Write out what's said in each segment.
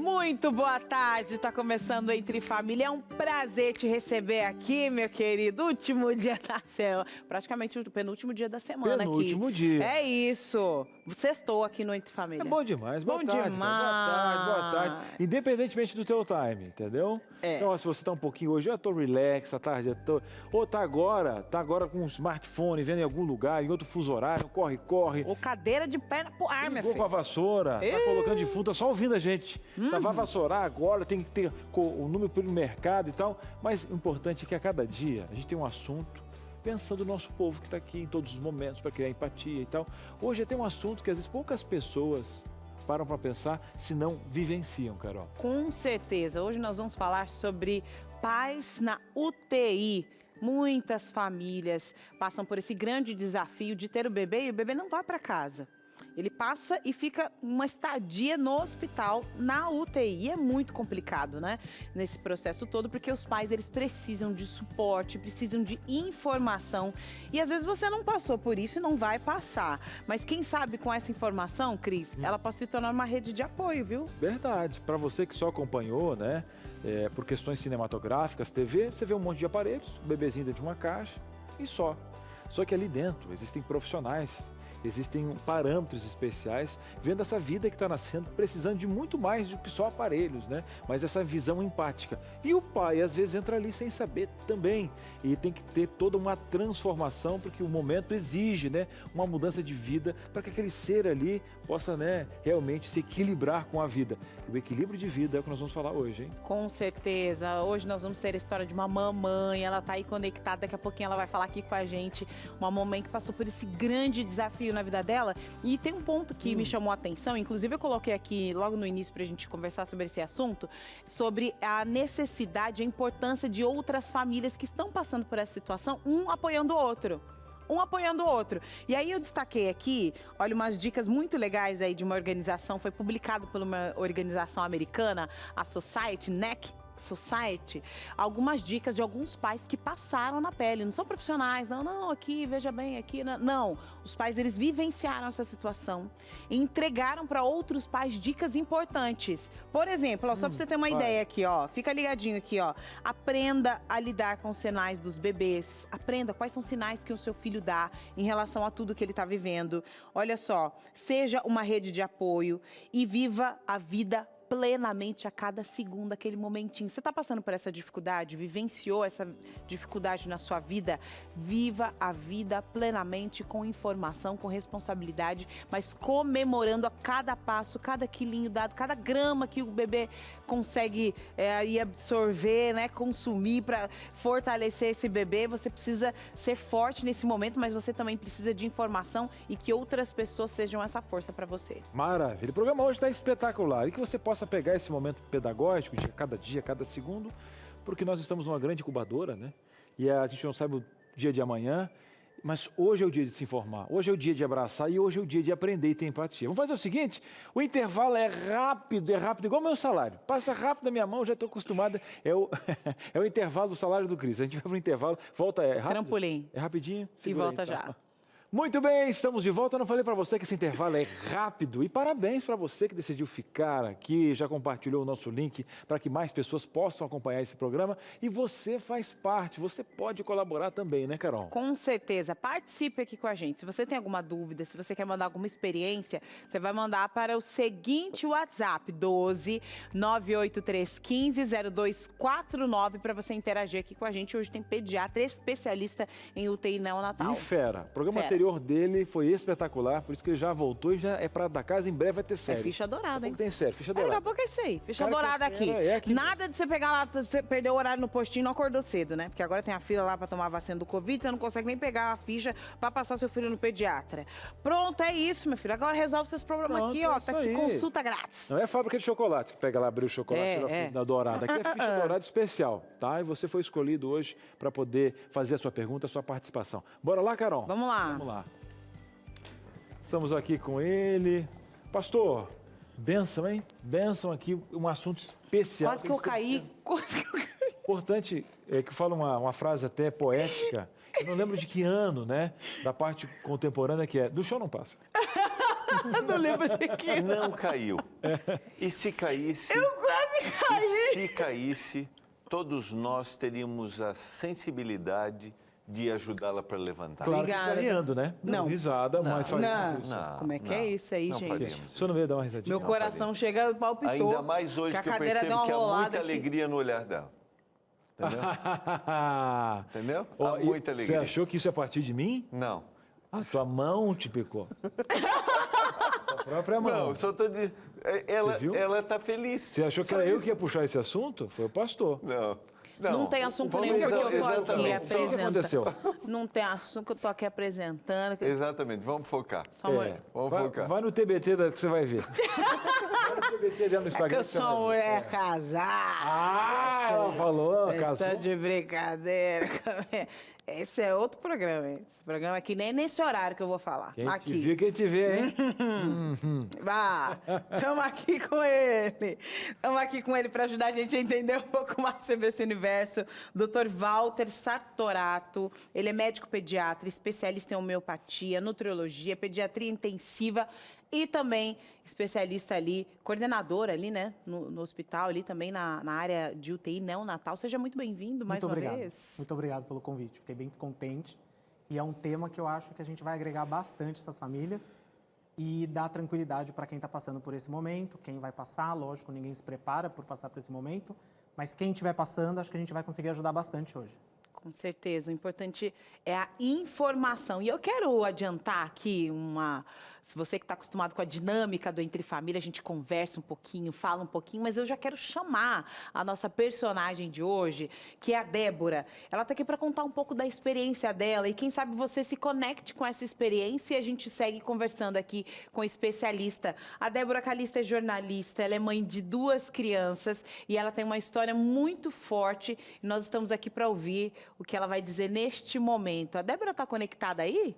Muito boa tarde, tá começando Entre Família. É um prazer te receber aqui, meu querido. Último dia da semana, praticamente o penúltimo dia da semana Penúltimo aqui. dia. É isso. Sextou aqui no Entre Família. É bom demais. Boa Bom tarde, demais. cara. Boa tarde. Independentemente do teu time, entendeu? É. Então, se você tá um pouquinho hoje, eu tô relax, à tarde, ou tá agora com um smartphone, vendo em algum lugar, em outro fuso horário, corre. Ou cadeira de perna pro ar, minha Ligou com a filha. vassoura, tá colocando de fundo, tá só ouvindo a gente. Tá, vai vassourar agora, tem que ter o número pelo mercado e tal. Mas o importante é que a cada dia a gente tem um assunto pensando no nosso povo que está aqui em todos os momentos para criar empatia e tal. Hoje tem um assunto que às vezes poucas pessoas param para pensar se não vivenciam, Carol. Com certeza. Hoje nós vamos falar sobre pais na UTI. Muitas famílias passam por esse grande desafio de ter o bebê e o bebê não vai para casa. Ele passa e fica uma estadia no hospital, na UTI. E é muito complicado, né? Nesse processo todo, porque os pais, eles precisam de suporte, precisam de informação. E às vezes você não passou por isso e não vai passar. Mas quem sabe com essa informação, Cris, ela pode se tornar uma rede de apoio, viu? Verdade. Para você que só acompanhou, né? Por questões cinematográficas, TV, você vê um monte de aparelhos, um bebezinho dentro de uma caixa e só. Só que ali dentro existem profissionais. Existem parâmetros especiais, vendo essa vida que está nascendo, precisando de muito mais do que só aparelhos, né? Mas essa visão empática. E o pai, às vezes, entra ali sem saber também. E tem que ter toda uma transformação, porque o momento exige, né? Uma mudança de vida para que aquele ser ali possa, né, realmente se equilibrar com a vida. E o equilíbrio de vida é o que nós vamos falar hoje, hein? Com certeza. Hoje nós vamos ter a história de uma mamãe. Ela tá aí conectada, daqui a pouquinho ela vai falar aqui com a gente. Uma mamãe que passou por esse grande desafio na vida dela. E tem um ponto que me chamou a atenção, inclusive eu coloquei aqui logo no início pra gente conversar sobre esse assunto, sobre a necessidade, a importância de outras famílias que estão passando por essa situação, um apoiando o outro. Um apoiando o outro. E aí eu destaquei aqui, olha, umas dicas muito legais aí de uma organização, foi publicado por uma organização americana, a Society, NEC Society, algumas dicas de alguns pais que passaram na pele, não são profissionais, não, aqui, veja bem, aqui, não. Os pais, eles vivenciaram essa situação e entregaram para outros pais dicas importantes. Por exemplo, ó, só para você ter uma ideia aqui, ó, fica ligadinho aqui, ó, aprenda a lidar com os sinais dos bebês, aprenda quais são os sinais que o seu filho dá em relação a tudo que ele está vivendo. Olha só, seja uma rede de apoio e viva a vida plenamente a cada segundo, aquele momentinho. Você está passando por essa dificuldade, vivenciou essa dificuldade na sua vida? Viva a vida plenamente com informação, com responsabilidade, mas comemorando a cada passo, cada quilinho dado, cada grama que o bebê consegue absorver, né, consumir para fortalecer esse bebê. Você precisa ser forte nesse momento, mas você também precisa de informação e que outras pessoas sejam essa força para você. Maravilha. O programa hoje está espetacular e que você possa pegar esse momento pedagógico de cada segundo, porque nós estamos numa grande incubadora, né? E a gente não sabe o dia de amanhã, mas hoje é o dia de se informar, hoje é o dia de abraçar e hoje é o dia de aprender e ter empatia. Vamos fazer o seguinte, o intervalo é rápido, igual o meu salário. Passa rápido na minha mão, já estou acostumada, é o intervalo do salário do Cris. A gente vai para o intervalo, volta, é rápido? Trampolim. É rapidinho? E volta então. Já. Muito bem, estamos de volta. Eu não falei para você que esse intervalo é rápido. E parabéns para você que decidiu ficar aqui, já compartilhou o nosso link para que mais pessoas possam acompanhar esse programa. E você faz parte, você pode colaborar também, né, Carol? Com certeza. Participe aqui com a gente. Se você tem alguma dúvida, se você quer mandar alguma experiência, você vai mandar para o seguinte WhatsApp, 12 983 15 0249, para você interagir aqui com a gente. Hoje tem pediatra especialista em UTI neonatal. E fera. O programa anterior dele foi espetacular, por isso que ele já voltou e já é para da casa, em breve vai ter série. É ficha dourada, hein? Tem série, ficha dourada. Daqui a pouco é isso aí, ficha Cara, dourada aqui. aqui. Nada de você pegar lá, você perdeu o horário no postinho e não acordou cedo, né? Porque agora tem a fila lá para tomar a vacina do Covid, você não consegue nem pegar a ficha para passar seu filho no pediatra. Pronto, é isso, meu filho. Agora resolve seus problemas. Pronto, aqui, ó, tá aqui, consulta grátis. Não é fábrica de chocolate que pega lá, abre o chocolate da dourada. Aqui é ficha dourada especial, tá? E você foi escolhido hoje para poder fazer a sua pergunta, a sua participação. Bora lá, Carol? Vamos lá. Vamos lá. Estamos aqui com ele. Pastor, bênção, hein? Bênção aqui, um assunto especial. Quase que eu caí. Importante é que fala uma frase até poética, eu não lembro de que ano, né? Da parte contemporânea que é, do chão não passa. Não lembro de que. Não caiu. E se caísse... Eu quase caí. E se caísse, todos nós teríamos a sensibilidade de ajudá-la para levantar. Claro que Obrigada. está rindo, né? Não. Risada, mas Não. faríamos isso. Como é que é isso aí, não gente? faríamos O senhor não veio dar uma risadinha? Meu coração chega, palpitou. Ainda mais hoje que eu cadeira deu percebo uma que há rolada muita aqui. alegria no olhar dela. Entendeu? Entendeu? Ó, Há e muita Você alegria. achou que isso é a partir de mim? Não. A sua mão te picou. A própria mão. Não, só estou dizendo. Você viu? Ela está feliz. Você achou que Só era eu isso. que ia puxar esse assunto? Foi o pastor. Não. Não tem assunto Vamos nenhum, porque eu tô aqui exatamente. Só o que aconteceu? Não tem assunto que eu tô aqui apresentando. Exatamente, vamos focar. Só uma- Vamos vai, focar. vai no TBT que você vai ver. Vai no TBT dela no É Instagram. que eu você sou uma vai ver. mulher casada. Ah, ela falou, Vocês casou. estão de brincadeira. Esse é outro programa, hein? Esse programa aqui nem nesse horário que eu vou falar. Quem te aqui. viu, quem te vê, hein? Vá, estamos aqui com ele. Estamos aqui com ele para ajudar a gente a entender um pouco mais sobre esse universo. Dr. Walter Sartorato. Ele é médico pediatra, especialista em homeopatia, nutriologia, pediatria intensiva e também especialista ali, coordenador ali, né, no hospital, ali também na área de UTI neonatal. Seja muito bem-vindo mais Muito uma obrigado. vez. Muito obrigado pelo convite. Fiquei bem contente. E é um tema que eu acho que a gente vai agregar bastante essas famílias e dar tranquilidade para quem está passando por esse momento, quem vai passar, lógico, ninguém se prepara por passar por esse momento, mas quem estiver passando, acho que a gente vai conseguir ajudar bastante hoje. Com certeza, o importante é a informação. E eu quero adiantar aqui se você que está acostumado com a dinâmica do Entre Família, a gente conversa um pouquinho, fala um pouquinho, mas eu já quero chamar a nossa personagem de hoje, que é a Débora. Ela está aqui para contar um pouco da experiência dela e quem sabe você se conecte com essa experiência e a gente segue conversando aqui com o especialista. A Débora Calista é jornalista, ela é mãe de 2 crianças e ela tem uma história muito forte e nós estamos aqui para ouvir o que ela vai dizer neste momento. A Débora está conectada aí?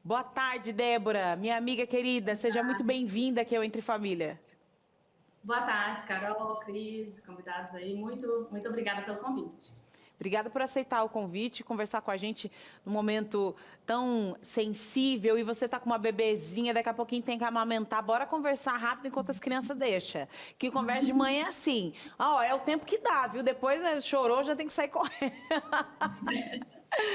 Boa tarde, Débora, minha amiga querida. Seja muito bem-vinda aqui ao Entre Família. Boa tarde, Carol, Cris, convidados aí. Muito obrigada pelo convite. Obrigada por aceitar o convite, conversar com a gente num momento tão sensível. E você tá com uma bebezinha, daqui a pouquinho tem que amamentar. Bora conversar rápido enquanto as crianças deixam. Que conversa de manhã é assim. Ó, é o tempo que dá, viu? Depois né, chorou, já tem que sair correndo.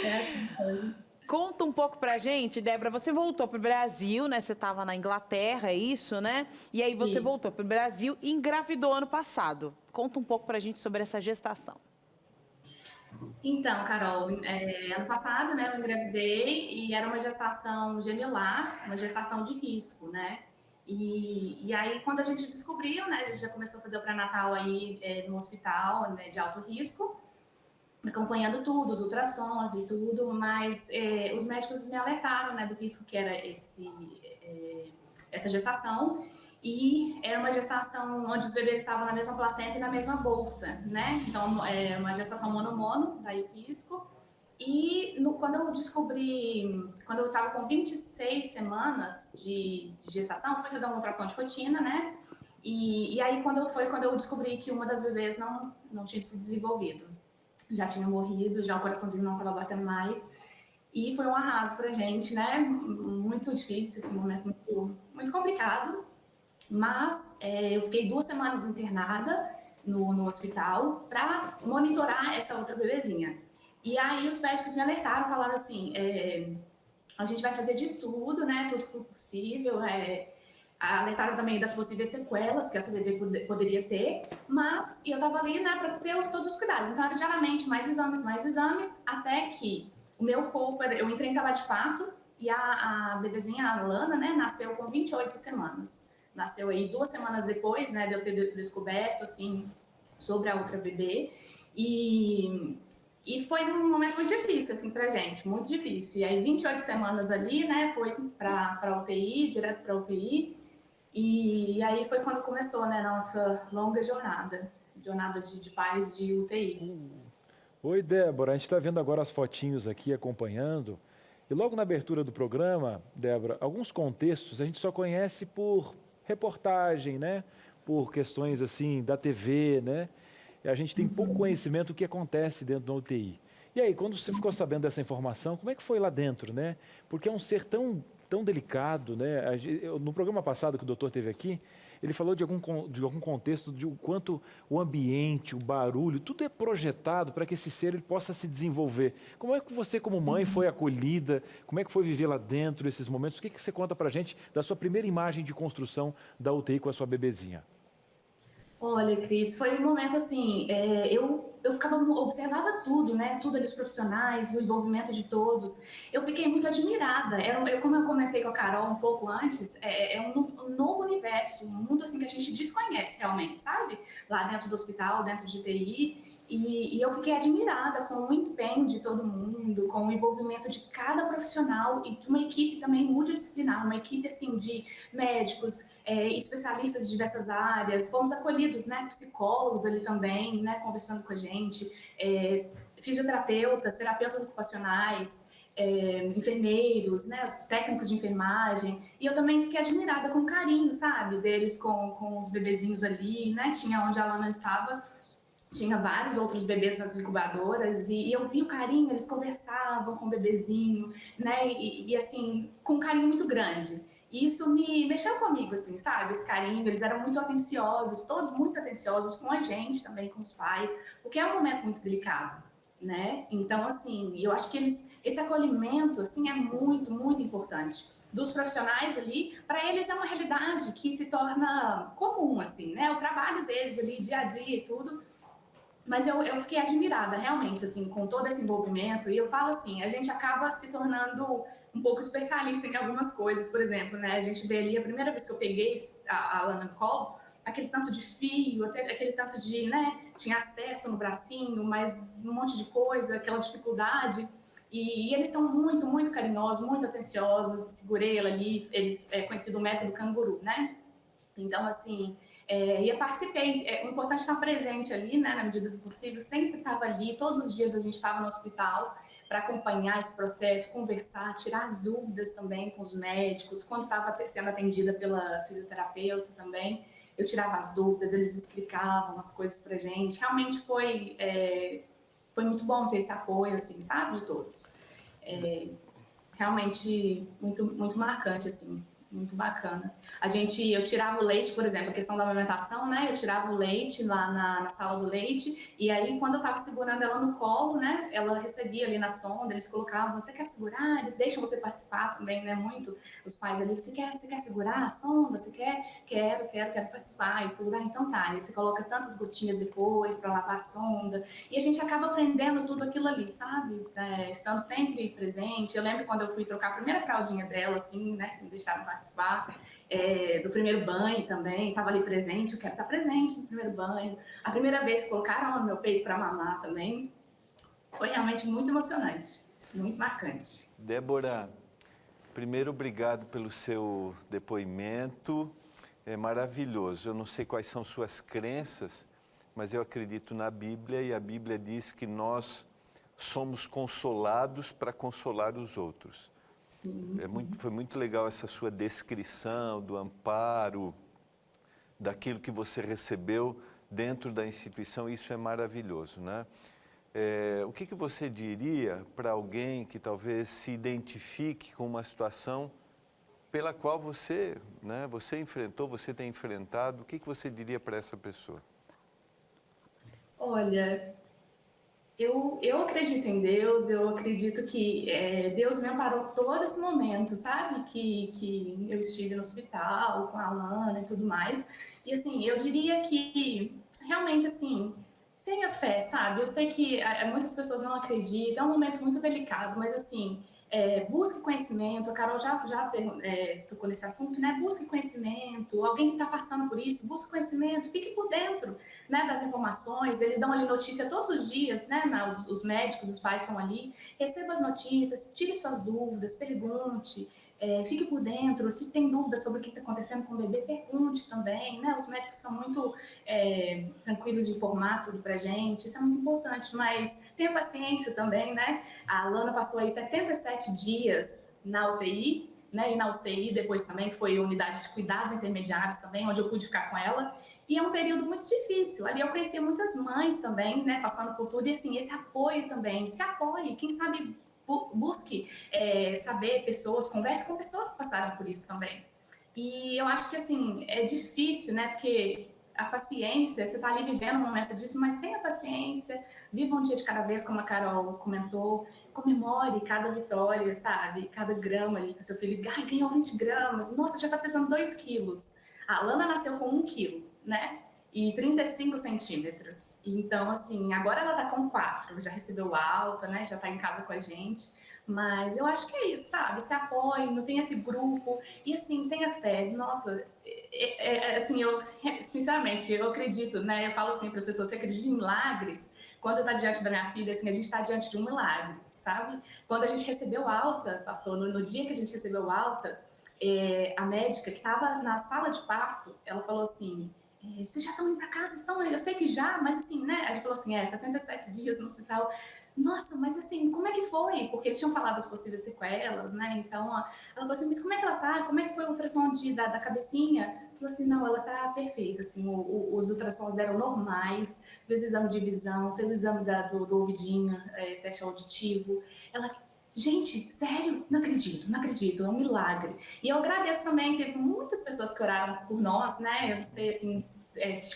É assim, Conta um pouco pra gente, Débora, você voltou pro Brasil, né? Você estava na Inglaterra, é isso, né? E aí você Isso. voltou pro Brasil e engravidou ano passado. Conta um pouco pra gente sobre essa gestação. Então, Carol, ano passado, né, eu engravidei e era uma gestação gemelar, uma gestação de risco, né? E aí, quando a gente descobriu, né, a gente já começou a fazer o pré-natal aí no hospital, né, de alto risco, acompanhando tudo, os ultrassons e tudo, mas os médicos me alertaram, né, do risco que era essa gestação. E era uma gestação onde os bebês estavam na mesma placenta e na mesma bolsa, né? Então, é uma gestação mono-mono, daí o risco. E quando eu descobri, quando eu estava com 26 semanas de gestação, fui fazer uma ultrassom de rotina, né? E aí, quando eu descobri que uma das bebês não tinha se desenvolvido. Já tinha morrido, já o coraçãozinho não estava batendo mais. E foi um arraso pra gente, né? Muito difícil, esse momento muito complicado. Mas eu fiquei 2 semanas internada no hospital para monitorar essa outra bebezinha. E aí os médicos me alertaram, falaram assim, a gente vai fazer de tudo, né? Tudo que for possível. Alertaram também das possíveis sequelas que essa bebê poderia ter. Mas eu estava ali, né, para ter todos os cuidados. Então era diariamente mais exames, até que o meu corpo, eu entrei em trabalho de parto e a bebezinha, a Lana, né, nasceu com 28 semanas. Nasceu aí 2 semanas depois, né, de eu ter descoberto, assim, sobre a outra bebê. E foi um momento muito difícil, assim, pra gente, muito difícil. E aí, 28 semanas ali, né, foi pra UTI, direto pra UTI. E aí foi quando começou, né, nossa longa jornada de pais de UTI. Oi, Débora, a gente está vendo agora as fotinhos aqui, acompanhando. E logo na abertura do programa, Débora, alguns contextos a gente só conhece por reportagem, né? Por questões assim da TV, né? E a gente tem pouco conhecimento do que acontece dentro da UTI. E aí, quando você ficou sabendo dessa informação, como é que foi lá dentro, né? Porque é um ser tão tão delicado, né? No programa passado que o doutor teve aqui, ele falou de algum contexto de o quanto o ambiente, o barulho, tudo é projetado para que esse ser ele possa se desenvolver. Como é que você, como mãe, foi acolhida? Como é que foi viver lá dentro esses momentos? O que você conta para a gente da sua primeira imagem de construção da UTI com a sua bebezinha? Olha, Cris, foi um momento assim, eu observava tudo, né? Tudo ali, os profissionais, o envolvimento de todos. Eu fiquei muito admirada. Como eu comentei com a Carol um pouco antes, um novo universo, um mundo assim que a gente desconhece realmente, sabe? Lá dentro do hospital, dentro de TI. E eu fiquei admirada com o empenho de todo mundo, com o envolvimento de cada profissional e de uma equipe também multidisciplinar, uma equipe assim de médicos, especialistas de diversas áreas. Fomos acolhidos, né, psicólogos ali também, né, conversando com a gente, fisioterapeutas, terapeutas ocupacionais, enfermeiros, né, os técnicos de enfermagem. E eu também fiquei admirada com o carinho, sabe, deles com os bebezinhos ali, né, tinha onde a Alana estava. Tinha vários outros bebês nas incubadoras e eu vi o carinho, eles conversavam com o bebezinho, né? E assim, com um carinho muito grande. E isso me mexeu comigo, assim, sabe? Esse carinho, eles eram muito atenciosos, todos muito atenciosos com a gente também, com os pais, porque é um momento muito delicado, né? Então, assim, eu acho que esse acolhimento, assim, é muito, muito importante. Dos profissionais ali, para eles é uma realidade que se torna comum, assim, né? O trabalho deles ali, dia a dia e tudo. Mas eu fiquei admirada, realmente, assim, com todo esse envolvimento. E eu falo assim, a gente acaba se tornando um pouco especialista em algumas coisas. Por exemplo, né, a gente vê ali, a primeira vez que eu peguei a Alana no colo, aquele tanto de fio, aquele tanto de, né, tinha acesso no bracinho, mas um monte de coisa, aquela dificuldade. E eles são muito, muito carinhosos, muito atenciosos. Segurei ela ali, eles conhecido o método canguru, né? Então, assim, e eu participei. É importante estar presente ali, né, na medida do possível. Sempre estava ali, todos os dias a gente estava no hospital para acompanhar esse processo, conversar, tirar as dúvidas também com os médicos. Quando estava sendo atendida pela fisioterapeuta também, eu tirava as dúvidas, eles explicavam as coisas para gente. Realmente foi muito bom ter esse apoio, assim, sabe, de todos. Realmente muito, muito marcante, assim. Muito bacana. Eu tirava o leite, por exemplo, a questão da amamentação, né? Eu tirava o leite lá na sala do leite, e aí quando eu tava segurando ela no colo, né? Ela recebia ali na sonda, eles colocavam, você quer segurar? Eles deixam você participar também, né? Muito, os pais ali, você quer segurar a sonda? Você quer? Quero participar e tudo. Ah, então tá. Aí você coloca tantas gotinhas depois para lavar a sonda, e a gente acaba aprendendo tudo aquilo ali, sabe? Estando sempre presente. Eu lembro quando eu fui trocar a primeira fraldinha dela, assim, né? Me deixaram participar do primeiro banho também, estava ali presente, eu quero estar presente no primeiro banho. A primeira vez que colocaram ela no meu peito para mamar também, foi realmente muito emocionante, muito marcante. Débora, primeiro, obrigado pelo seu depoimento, é maravilhoso. Eu não sei quais são suas crenças, mas eu acredito na Bíblia e a Bíblia diz que nós somos consolados para consolar os outros. Sim, Foi muito legal essa sua descrição do amparo, daquilo que você recebeu dentro da instituição, isso é maravilhoso, né? O que você diria para alguém que talvez se identifique com uma situação pela qual você enfrentou, você tem enfrentado, o que você diria para essa pessoa? Olha, eu acredito em Deus, eu acredito que Deus me amparou todo esse momento, sabe? Que eu estive no hospital com a Alana e tudo mais. E assim, eu diria que realmente assim, tenha fé, sabe? Eu sei que muitas pessoas não acreditam, é um momento muito delicado, mas assim, busque conhecimento. A Carol já tocou nesse assunto, né? Busque conhecimento. Alguém que está passando por isso, busque conhecimento, fique por dentro, né, das informações. Eles dão ali notícia todos os dias, né? Os médicos, os pais estão ali. Receba as notícias, tire suas dúvidas, pergunte. Fique por dentro, se tem dúvida sobre o que está acontecendo com o bebê, pergunte também, né? Os médicos são muito tranquilos de informar tudo pra gente, isso é muito importante, mas tenha paciência também, né? A Alana passou aí 77 dias na UTI, né? E na UCI depois também, que foi a unidade de cuidados intermediários também, onde eu pude ficar com ela. E é um período muito difícil. Ali eu conheci muitas mães também, né? Passando por tudo, e assim, esse apoio também, se apoie, quem sabe busque saber pessoas, converse com pessoas que passaram por isso também. E eu acho que, assim, é difícil, né? Porque a paciência, você está ali vivendo um momento disso, mas tenha paciência, viva um dia de cada vez, como a Carol comentou, comemore cada vitória, sabe? Cada grama ali que o seu filho ganhou 20 gramas, nossa, já está pesando 2 quilos. A Lana nasceu com 1 quilo, né? E 35 centímetros. Então, assim, agora ela tá com 4, já recebeu alta, né? Já tá em casa com a gente. Mas eu acho que é isso, sabe? Se apoie, não tem esse grupo. E, assim, tenha fé. Nossa, assim, eu, sinceramente, eu acredito, né? Eu falo assim para as pessoas, você acredita em milagres? Quando eu tá diante da minha filha, assim, a gente tá diante de um milagre, sabe? Quando a gente recebeu alta, pastor, no dia que a gente recebeu alta, a médica que estava na sala de parto, ela falou assim, vocês já estão indo para casa? Estão? Eu sei que já, mas assim, né? A gente falou assim, 77 dias no hospital. Nossa, mas assim, como é que foi? Porque eles tinham falado das possíveis sequelas, né? Então, ela falou assim, mas como é que ela tá? Como é que foi o ultrassom da cabecinha? Ela falou assim, não, ela tá perfeita, assim, os ultrassons deram normais, fez o exame de visão, fez o exame do ouvidinho, teste auditivo. Gente, sério? Não acredito, é um milagre. E eu agradeço também, teve muitas pessoas que oraram por nós, né? Eu não sei, assim,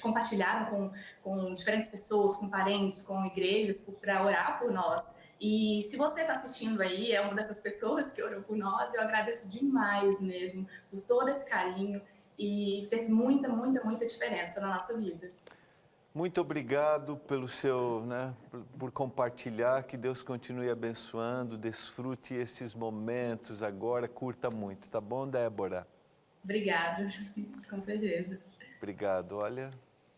compartilharam com diferentes pessoas, com parentes, com igrejas, para orar por nós. E se você está assistindo aí, é uma dessas pessoas que orou por nós, eu agradeço demais mesmo, por todo esse carinho. E fez muita, muita, muita diferença na nossa vida. Muito obrigado pelo seu, né, por compartilhar, que Deus continue abençoando, desfrute esses momentos agora, curta muito, tá bom, Débora? Obrigada, com certeza. Obrigado, olha...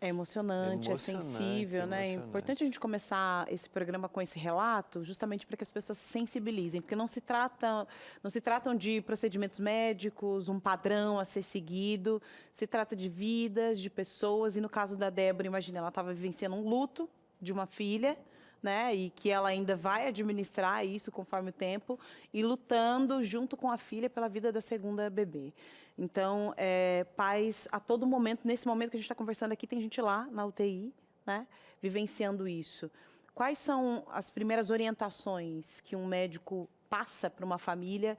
É emocionante, é sensível, né? É importante a gente começar esse programa com esse relato, justamente para que as pessoas se sensibilizem, porque não se tratam de procedimentos médicos, um padrão a ser seguido, se trata de vidas, de pessoas, e no caso da Débora, imagina, ela estava vivenciando um luto de uma filha, né? E que ela ainda vai administrar isso conforme o tempo e lutando junto com a filha pela vida da segunda bebê. Então, pais, a todo momento, nesse momento que a gente está conversando aqui, tem gente lá na UTI, né, vivenciando isso. Quais são as primeiras orientações que um médico passa para uma família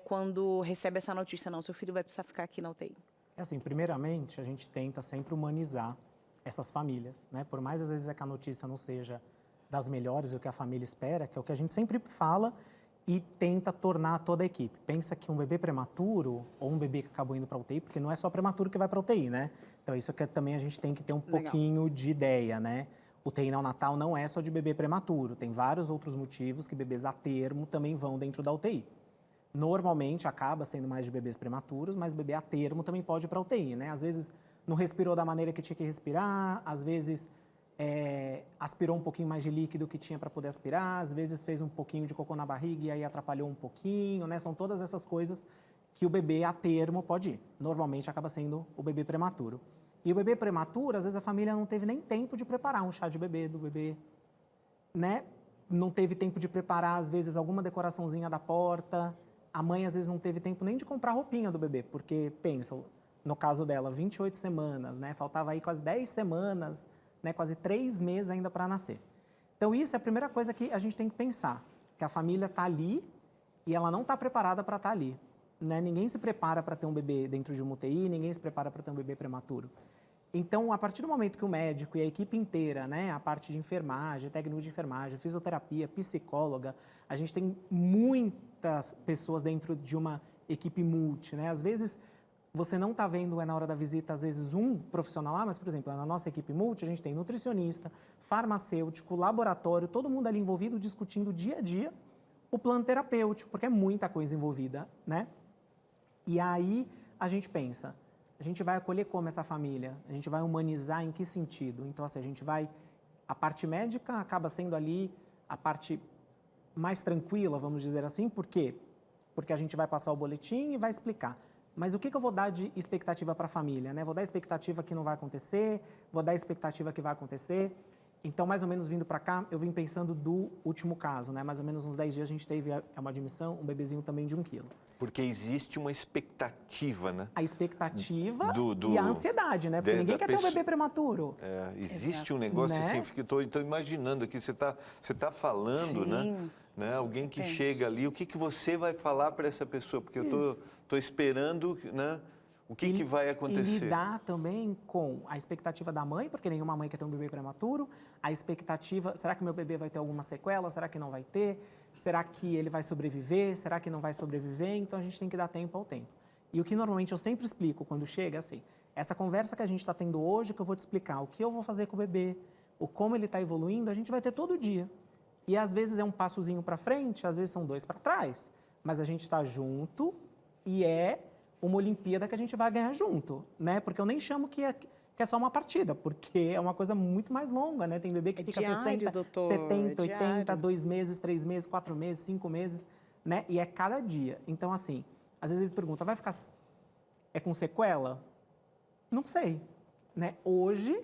quando recebe essa notícia? Não, seu filho vai precisar ficar aqui na UTI. Assim, primeiramente, a gente tenta sempre humanizar essas famílias, né? Por mais às vezes que a notícia não seja das melhores, o que a família espera, que é o que a gente sempre fala e tenta tornar toda a equipe. Pensa que um bebê prematuro ou um bebê que acabou indo para a UTI, porque não é só prematuro que vai para a UTI, né? Então isso que também a gente tem que ter um pouquinho de ideia, né? UTI neonatal não é só de bebê prematuro, tem vários outros motivos que bebês a termo também vão dentro da UTI. Normalmente acaba sendo mais de bebês prematuros, mas bebê a termo também pode ir para a UTI, né? Às vezes não respirou da maneira que tinha que respirar, às vezes aspirou um pouquinho mais de líquido que tinha para poder aspirar, às vezes fez um pouquinho de cocô na barriga e aí atrapalhou um pouquinho, né? São todas essas coisas que o bebê a termo pode ir. Normalmente acaba sendo o bebê prematuro. E o bebê prematuro, às vezes a família não teve nem tempo de preparar um chá de bebê do bebê, né? Não teve tempo de preparar, às vezes, alguma decoraçãozinha da porta. A mãe, às vezes, não teve tempo nem de comprar a roupinha do bebê, porque, pensa, no caso dela, 28 semanas, né? Faltava aí quase 10 semanas, né, quase 3 meses ainda para nascer. Então, isso é a primeira coisa que a gente tem que pensar, que a família está ali e ela não está preparada para estar ali. Né? Ninguém se prepara para ter um bebê dentro de uma UTI, ninguém se prepara para ter um bebê prematuro. Então, a partir do momento que o médico e a equipe inteira, né, a parte de enfermagem, técnico de enfermagem, fisioterapia, psicóloga, a gente tem muitas pessoas dentro de uma equipe multi, né? Às vezes, você não está vendo na hora da visita, às vezes, um profissional lá, mas, por exemplo, na nossa equipe multi, a gente tem nutricionista, farmacêutico, laboratório, todo mundo ali envolvido, discutindo dia a dia o plano terapêutico, porque é muita coisa envolvida, né? E aí, a gente pensa, a gente vai acolher como essa família? A gente vai humanizar em que sentido? Então, assim, a gente vai... A parte médica acaba sendo ali a parte mais tranquila, vamos dizer assim, por quê? Porque a gente vai passar o boletim e vai explicar. Mas o que eu vou dar de expectativa para a família, né? Vou dar expectativa que não vai acontecer, vou dar expectativa que vai acontecer. Então, mais ou menos vindo para cá, eu vim pensando do último caso, né? Mais ou menos uns 10 dias a gente teve uma admissão, um bebezinho também de 1 quilo. Porque existe uma expectativa, né? A expectativa e a ansiedade, né? Porque ninguém quer ter um bebê prematuro. Existe um negócio, né? Assim, estou imaginando aqui, você tá falando, sim, né? né? Alguém que chega ali, o que você vai falar para essa pessoa? Porque eu tô esperando, né? O que vai acontecer? E lidar também com a expectativa da mãe, porque nenhuma mãe quer ter um bebê prematuro, a expectativa, será que meu bebê vai ter alguma sequela? Será que não vai ter? Será que ele vai sobreviver? Será que não vai sobreviver? Então, a gente tem que dar tempo ao tempo. E o que normalmente eu sempre explico quando chega, assim, essa conversa que a gente está tendo hoje, que eu vou te explicar o que eu vou fazer com o bebê, o como ele está evoluindo, a gente vai ter todo dia. E às vezes é um passozinho para frente, às vezes são 2 para trás, mas a gente está junto e é uma Olimpíada que a gente vai ganhar junto, né? Porque eu nem chamo que é só uma partida, porque é uma coisa muito mais longa, né? Tem bebê que fica diário, 60, doutor, 70, 80, diário. 2 meses, 3 meses, 4 meses, 5 meses, né? E é cada dia. Então, assim, às vezes eles perguntam, vai ficar com sequela? Não sei, né? Hoje,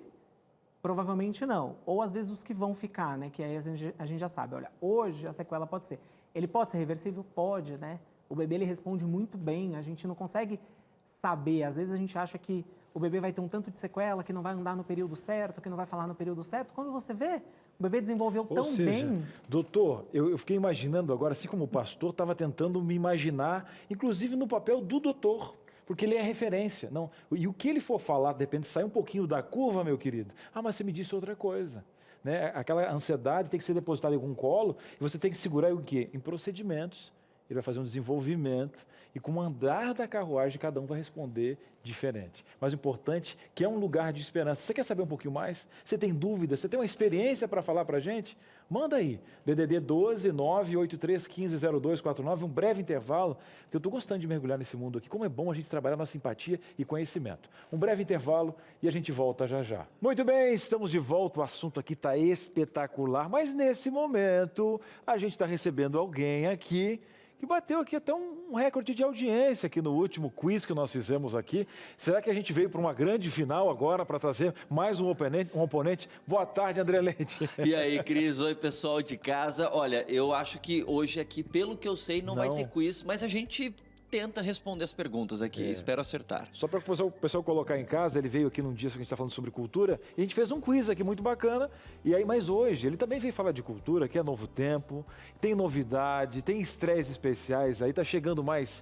provavelmente não. Ou às vezes os que vão ficar, né? Que aí a gente já sabe, olha, hoje a sequela pode ser. Ele pode ser reversível? Pode, né? O bebê, ele responde muito bem, a gente não consegue saber. Às vezes a gente acha que o bebê vai ter um tanto de sequela, que não vai andar no período certo, que não vai falar no período certo. Quando você vê, o bebê desenvolveu Ou tão seja, bem. doutor, eu fiquei imaginando agora, assim como o pastor, estava tentando me imaginar, inclusive no papel do doutor, porque ele é referência. Não, e o que ele for falar, de repente, sai um pouquinho da curva, meu querido. Ah, mas você me disse outra coisa. Né? Aquela ansiedade tem que ser depositada em algum colo, e você tem que segurar o quê? Em procedimentos. Ele vai fazer um desenvolvimento e com o andar da carruagem cada um vai responder diferente. Mas o importante é que é um lugar de esperança. Você quer saber um pouquinho mais? Você tem dúvidas? Você tem uma experiência para falar para a gente? Manda aí, DDD 12 983 15 0249, um breve intervalo, porque eu estou gostando de mergulhar nesse mundo aqui. Como é bom a gente trabalhar nossa simpatia e conhecimento. Um breve intervalo e a gente volta já já. Muito bem, estamos de volta, o assunto aqui está espetacular, mas nesse momento a gente está recebendo alguém aqui que bateu aqui até um recorde de audiência aqui no último quiz que nós fizemos aqui. Será que a gente veio para uma grande final agora para trazer mais um oponente? Boa tarde, André Leite. E aí, Cris? Oi, pessoal de casa. Olha, eu acho que hoje aqui, pelo que eu sei, não vai ter quiz, mas a gente tenta responder as perguntas aqui, espero acertar. Só para o pessoal colocar em casa, ele veio aqui num dia que a gente está falando sobre cultura, e a gente fez um quiz aqui muito bacana, e aí, mas hoje, ele também veio falar de cultura, que é novo tempo, tem novidade, tem estreias especiais, aí tá chegando mais,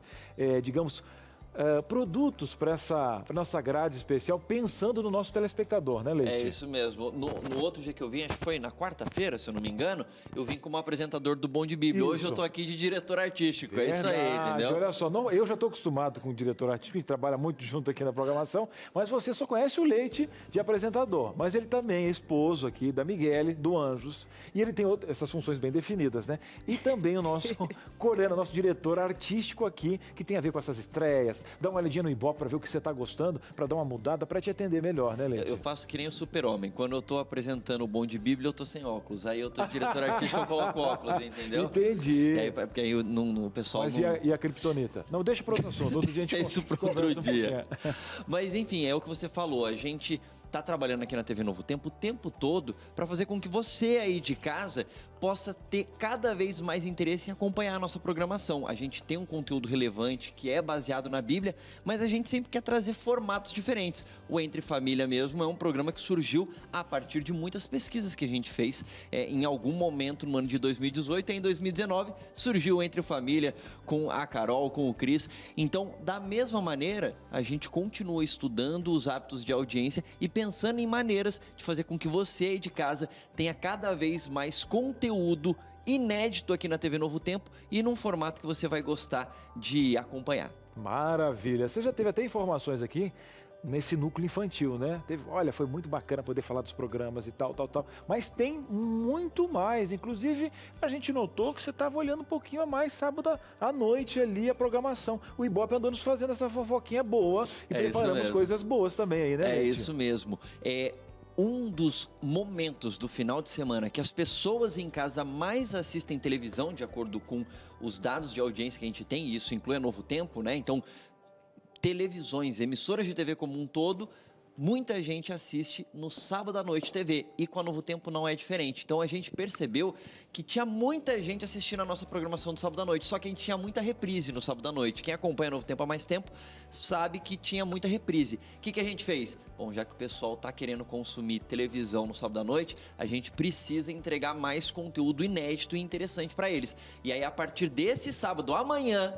digamos, produtos para essa nossa grade especial, pensando no nosso telespectador, né, Leite? É isso mesmo. No outro dia que eu vim, acho que foi na quarta-feira, se eu não me engano, eu vim como apresentador do Bom de Bíblia. Isso. Hoje eu tô aqui de diretor artístico. Verdade. É isso aí, entendeu? Olha só, não, eu já estou acostumado com o diretor artístico, que trabalha muito junto aqui na programação, mas você só conhece o Leite de apresentador. Mas ele também é esposo aqui da Miguele, do Anjos, e ele tem essas funções bem definidas, né? E também o nosso coordenador, nosso diretor artístico aqui, que tem a ver com essas estreias. Dá uma olhadinha no Ibope para ver o que você está gostando, para dar uma mudada, para te atender melhor, né, Leite? Eu faço que nem o super-homem. Quando eu tô apresentando o Bom de Bíblia, eu tô sem óculos. Aí eu tô diretor artístico, eu coloco óculos, entendeu? Entendi. E aí, porque aí o pessoal Mas não... e a criptonita? Não, deixa para outro assunto. Outro dia a gente É isso para outro conversa um dia. pouquinho. Mas enfim, é o que você falou. A gente tá trabalhando aqui na TV Novo Tempo o tempo todo para fazer com que você aí de casa possa ter cada vez mais interesse em acompanhar a nossa programação. A gente tem um conteúdo relevante que é baseado na Bíblia, mas a gente sempre quer trazer formatos diferentes. O Entre Família mesmo é um programa que surgiu a partir de muitas pesquisas que a gente fez em algum momento no ano de 2018 e em 2019 surgiu o Entre Família com a Carol, com o Cris. Então, da mesma maneira, a gente continua estudando os hábitos de audiência e pensando em maneiras de fazer com que você aí de casa tenha cada vez mais conteúdo inédito aqui na TV Novo Tempo e num formato que você vai gostar de acompanhar. Maravilha. Você já teve até informações aqui nesse núcleo infantil, né? Olha, foi muito bacana poder falar dos programas e tal. Mas tem muito mais. Inclusive, a gente notou que você estava olhando um pouquinho a mais sábado à noite ali a programação. O Ibope andou nos fazendo essa fofoquinha boa e preparamos coisas boas também aí, né, É Leite? isso mesmo. Um dos momentos do final de semana que as pessoas em casa mais assistem televisão, de acordo com os dados de audiência que a gente tem, e isso inclui a Novo Tempo, né? Então, televisões, emissoras de TV como um todo, muita gente assiste no sábado à noite TV e com a Novo Tempo não é diferente. Então a gente percebeu que tinha muita gente assistindo a nossa programação do sábado à noite, só que a gente tinha muita reprise no sábado à noite. Quem acompanha a Novo Tempo há mais tempo sabe que tinha muita reprise. O que a gente fez? Bom, já que o pessoal está querendo consumir televisão no sábado à noite, a gente precisa entregar mais conteúdo inédito e interessante para eles. E aí, a partir desse sábado, amanhã,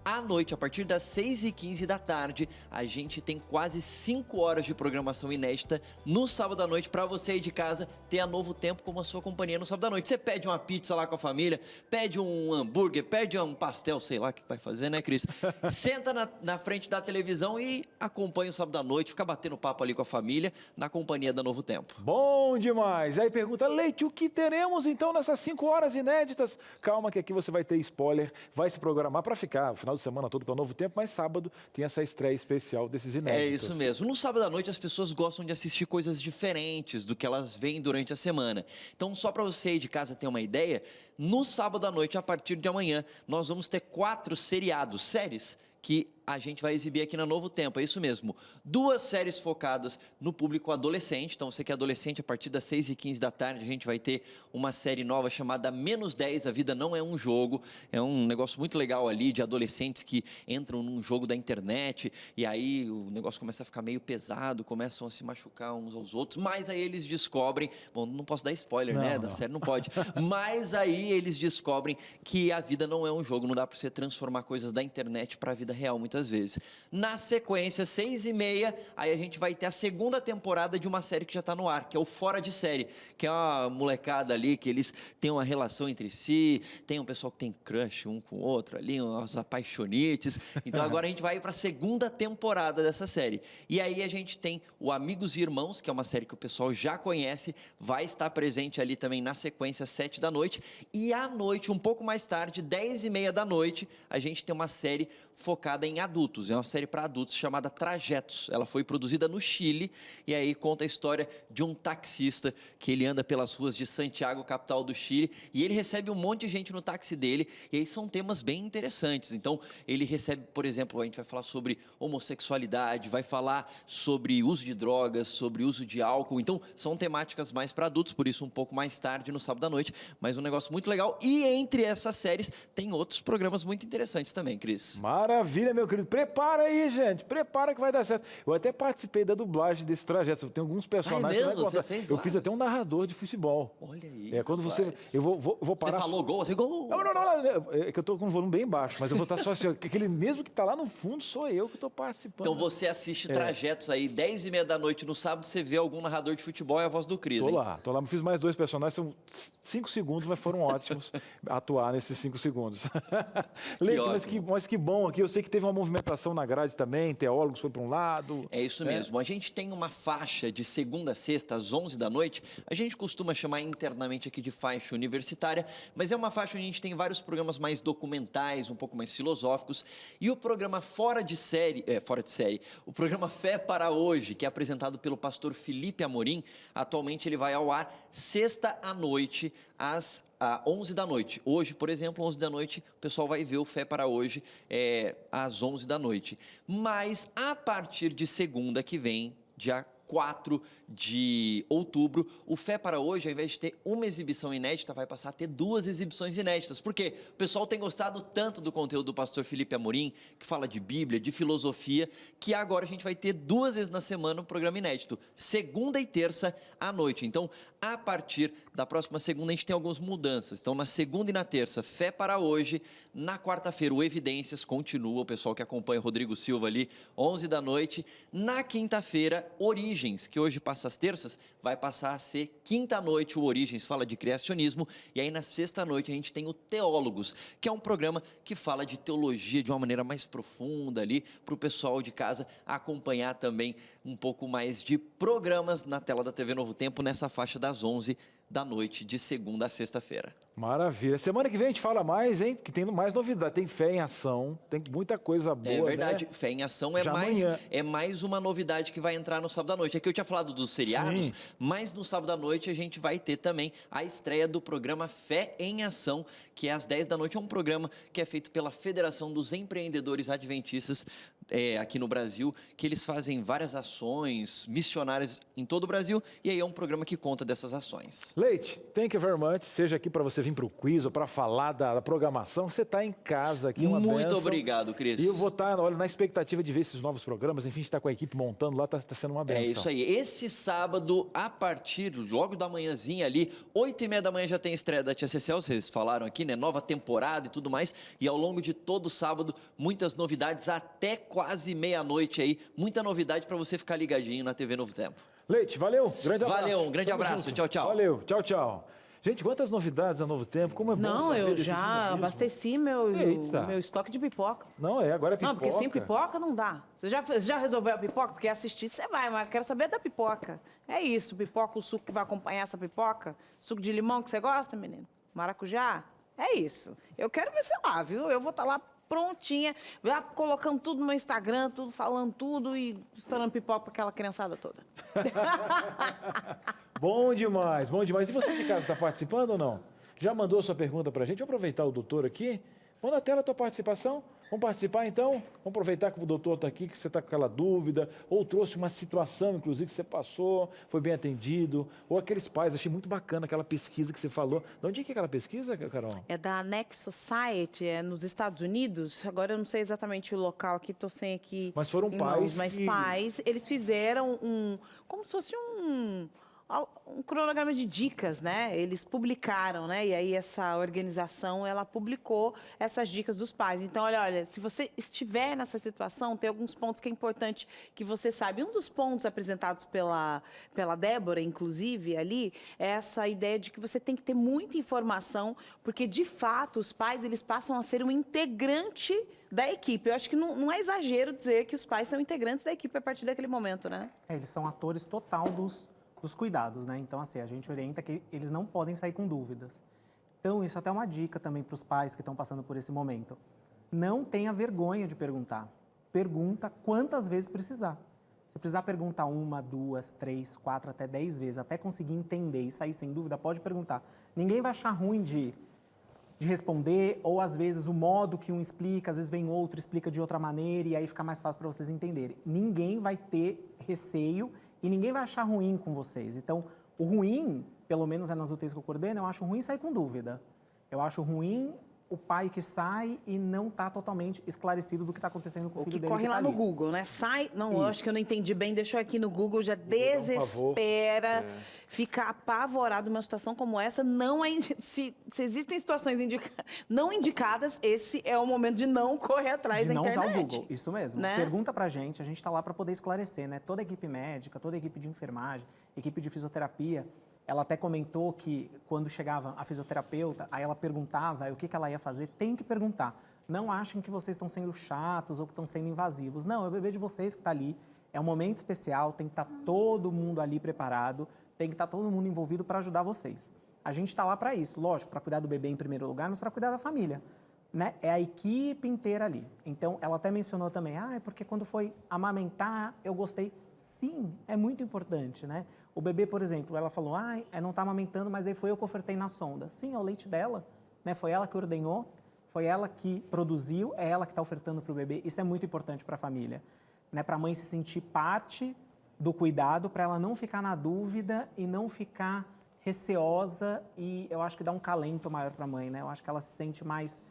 à noite, a partir das 6h15 da tarde, a gente tem quase 5 horas de programação inédita no sábado à noite para você aí de casa ter a Novo Tempo como a sua companhia no sábado à noite. Você pede uma pizza lá com a família, pede um hambúrguer, pede um pastel, sei lá o que vai fazer, né, Cris? Senta na frente da televisão e acompanha o sábado à noite, fica batendo papo ali com a família na companhia da Novo Tempo. Bom demais. Aí pergunta, Leite, o que teremos então nessas 5 horas inéditas? Calma que aqui você vai ter spoiler, vai se programar para ficar o final de semana todo com o Novo Tempo, mas sábado tem essa estreia especial desses inéditos. É isso mesmo. No sábado à noite as pessoas gostam de assistir coisas diferentes do que elas veem durante a semana. Então, só para você aí de casa ter uma ideia, no sábado à noite, a partir de amanhã, nós vamos ter 4 seriados, séries, que a gente vai exibir aqui na Novo Tempo, é isso mesmo. 2 séries focadas no público adolescente, então você que é adolescente, a partir das 6h15 da tarde, a gente vai ter uma série nova chamada Menos 10, A Vida Não É um Jogo, é um negócio muito legal ali, de adolescentes que entram num jogo da internet, e aí o negócio começa a ficar meio pesado, começam a se machucar uns aos outros, mas aí eles descobrem, bom, não posso dar spoiler, né, da série, não pode, mas aí eles descobrem que a vida não é um jogo, não dá para você transformar coisas da internet para a vida real, muitas vezes. Na sequência, 6h30, aí a gente vai ter a 2ª temporada de uma série que já está no ar, que é o Fora de Série, que é uma molecada ali, que eles têm uma relação entre si, tem um pessoal que tem crush um com o outro ali, umas apaixonites. Então agora a gente vai para a 2ª temporada dessa série. E aí a gente tem o Amigos e Irmãos, que é uma série que o pessoal já conhece, vai estar presente ali também na sequência, 7 da noite. E à noite, um pouco mais tarde, 10h30 da noite, a gente tem uma série focada em adultos, é uma série para adultos chamada Trajetos. Ela foi produzida no Chile e aí conta a história de um taxista que ele anda pelas ruas de Santiago, capital do Chile, e ele recebe um monte de gente no táxi dele, e aí são temas bem interessantes. Então, ele recebe, por exemplo, a gente vai falar sobre homossexualidade, vai falar sobre uso de drogas, sobre uso de álcool, então são temáticas mais para adultos, por isso um pouco mais tarde no sábado à noite, mas um negócio muito legal. E entre essas séries tem outros programas muito interessantes também, Cris. Maravilha, meu querido. Prepara aí, gente. Prepara que vai dar certo. Eu até participei da dublagem desse trajeto. Tem alguns personagens que mesmo? vai Você fez Eu lá? fiz até um narrador de futebol. Olha aí. É, quando rapaz. você... Eu vou parar... Você falou gol? Você gol? Não. É que eu tô com o volume bem baixo, mas eu vou estar só assim. Aquele mesmo que tá lá no fundo sou eu que tô participando. Então você assiste Trajetos aí, 10h30 da noite no sábado, você vê algum narrador de futebol e a voz do Cris, hein? Tô lá. Fiz mais 2 personagens, são 5 segundos, mas foram ótimos atuar nesses 5 segundos. Leite, mas que bom aqui. Eu sei que teve uma movimentação na grade também, teólogos foi para um lado. É isso mesmo. A gente tem uma faixa de segunda a sexta, às 11 da noite. A gente costuma chamar internamente aqui de faixa universitária, mas é uma faixa onde a gente tem vários programas mais documentais, um pouco mais filosóficos. E o programa Fora de Série, o programa Fé para Hoje, que é apresentado pelo pastor Felipe Amorim, atualmente ele vai ao ar sexta à noite, às 11 da noite. Hoje, por exemplo, 11 da noite, o pessoal vai ver o Fé para Hoje às 11 da noite. Mas a partir de segunda que vem, dia 4 de outubro, o Fé para Hoje, ao invés de ter uma exibição inédita, vai passar a ter 2 exibições inéditas. Por quê? O pessoal tem gostado tanto do conteúdo do pastor Felipe Amorim, que fala de Bíblia, de filosofia, que agora a gente vai ter 2 vezes na semana um programa inédito, segunda e terça à noite. Então, a partir da próxima segunda, a gente tem algumas mudanças. Então, na segunda e na terça, Fé para Hoje. Na quarta-feira, o Evidências continua, o pessoal que acompanha o Rodrigo Silva ali, 11 da noite. Na quinta-feira, Origens, que hoje passa às terças, vai passar a ser quinta-noite. O Origens fala de criacionismo. E aí, na sexta-noite, a gente tem o Teólogos, que é um programa que fala de teologia de uma maneira mais profunda ali, para o pessoal de casa acompanhar também um pouco mais de programas na tela da TV Novo Tempo, nessa faixa das 11 da noite, de segunda a sexta-feira. Maravilha. Semana que vem a gente fala mais, hein? Porque tem mais novidade. Tem Fé em Ação, tem muita coisa boa, É verdade. né? Fé em Ação Já é mais uma novidade que vai entrar no sábado à noite. É que eu tinha falado dos seriados, Sim. mas no sábado à noite a gente vai ter também a estreia do programa Fé em Ação, que é às 10 da noite. É um programa que é feito pela Federação dos Empreendedores Adventistas aqui no Brasil, que eles fazem várias ações missionárias em todo o Brasil, e aí é um programa que conta dessas ações. Leite, thank you very much. Seja aqui para você vir para o quiz ou para falar da programação, você está em casa aqui, uma Muito bênção. obrigado, Cris. E eu vou estar, olha, na expectativa de ver esses novos programas, enfim, a gente está com a equipe montando lá, está sendo uma bênção. É isso aí. Esse sábado, a partir logo da manhãzinha ali, 8h30 da manhã já tem estreia da Tia Cecel, vocês falaram aqui, né? Nova temporada e tudo mais. E ao longo de todo o sábado, muitas novidades até quase meia-noite aí. Muita novidade para você ficar ligadinho na TV Novo Tempo. Leite, valeu, grande abraço. Valeu, um grande Tamo abraço. junto. Tchau, tchau. Valeu, tchau, tchau. Gente, quantas novidades a Novo Tempo, como é bom Não, saber eu desse já dinamismo. abasteci Eita. meu estoque de pipoca. Não, agora é pipoca. Não, porque sem pipoca não dá. Você já resolveu a pipoca? Porque assistir você vai, mas eu quero saber da pipoca. É isso, pipoca, o suco que vai acompanhar essa pipoca. Suco de limão que você gosta, menino? Maracujá? É isso. Eu quero ver você lá, viu? Eu vou estar lá prontinha, já colocando tudo no meu Instagram, tudo, falando tudo e estourando pipoca para aquela criançada toda. Bom demais, bom demais. E você de casa está participando ou não? Já mandou sua pergunta para a gente? Vou aproveitar o doutor aqui. Manda na tela a tua participação. Vamos participar então? Vamos aproveitar que o doutor está aqui, que você está com aquela dúvida, ou trouxe uma situação, inclusive, que você passou, foi bem atendido, ou aqueles pais, achei muito bacana aquela pesquisa que você falou. De onde é que é aquela pesquisa, Carol? É da Next Society, é nos Estados Unidos. Agora eu não sei exatamente o local aqui, estou sem aqui. Mas foram em pais mãos, mas que- pais, eles fizeram como se fosse um cronograma de dicas, né? Eles publicaram, né? E aí essa organização, ela publicou essas dicas dos pais. Então, olha, se você estiver nessa situação, tem alguns pontos que é importante que você saiba. Um dos pontos apresentados pela Débora, inclusive, ali, é essa ideia de que você tem que ter muita informação, porque, de fato, os pais, eles passam a ser um integrante da equipe. Eu acho que não é exagero dizer que os pais são integrantes da equipe a partir daquele momento, né? Eles são atores total dos cuidados, né? Então, assim, a gente orienta que eles não podem sair com dúvidas. Então, isso até é uma dica também para os pais que estão passando por esse momento. Não tenha vergonha de perguntar. Pergunta quantas vezes precisar. Se precisar perguntar 1, 2, 3, 4, até 10 vezes, até conseguir entender e sair sem dúvida, pode perguntar. Ninguém vai achar ruim de responder, ou às vezes o modo que um explica, às vezes vem outro, explica de outra maneira, e aí fica mais fácil para vocês entenderem. Ninguém vai ter receio e ninguém vai achar ruim com vocês. Então, o ruim, pelo menos é nas UTIs que eu coordeno, eu acho ruim sair com dúvida. Eu acho ruim o pai que sai e não está totalmente esclarecido do que está acontecendo com o O filho que dele corre que tá lá no ali. Google, né? Sai, não, eu Isso. acho que eu não entendi bem, deixou aqui no Google, já dar um favor. desespera, fica apavorado numa situação como essa, não é, se existem situações não indicadas, esse é o momento de não correr atrás De da não usar internet. o Google, isso mesmo. né? Pergunta pra gente, a gente está lá para poder esclarecer, né? Toda a equipe médica, toda a equipe de enfermagem, equipe de fisioterapia, ela até comentou que quando chegava a fisioterapeuta, aí ela perguntava aí, o que ela ia fazer, tem que perguntar. Não achem que vocês estão sendo chatos ou que estão sendo invasivos. Não, é o bebê de vocês que está ali, é um momento especial, tem que estar todo mundo ali preparado, tem que estar todo mundo envolvido para ajudar vocês. A gente está lá para isso, lógico, para cuidar do bebê em primeiro lugar, mas para cuidar da família. Né? É a equipe inteira ali. Então, ela até mencionou também, é porque quando foi amamentar, eu gostei. Sim, é muito importante, né? O bebê, por exemplo, ela falou, não está amamentando, mas aí foi eu que ofertei na sonda. Sim, é o leite dela, né? Foi ela que ordenhou, foi ela que produziu, é ela que está ofertando para o bebê. Isso é muito importante para a família, né? Para a mãe se sentir parte do cuidado, para ela não ficar na dúvida e não ficar receosa, e eu acho que dá um calento maior para a mãe, né? Eu acho que ela se sente mais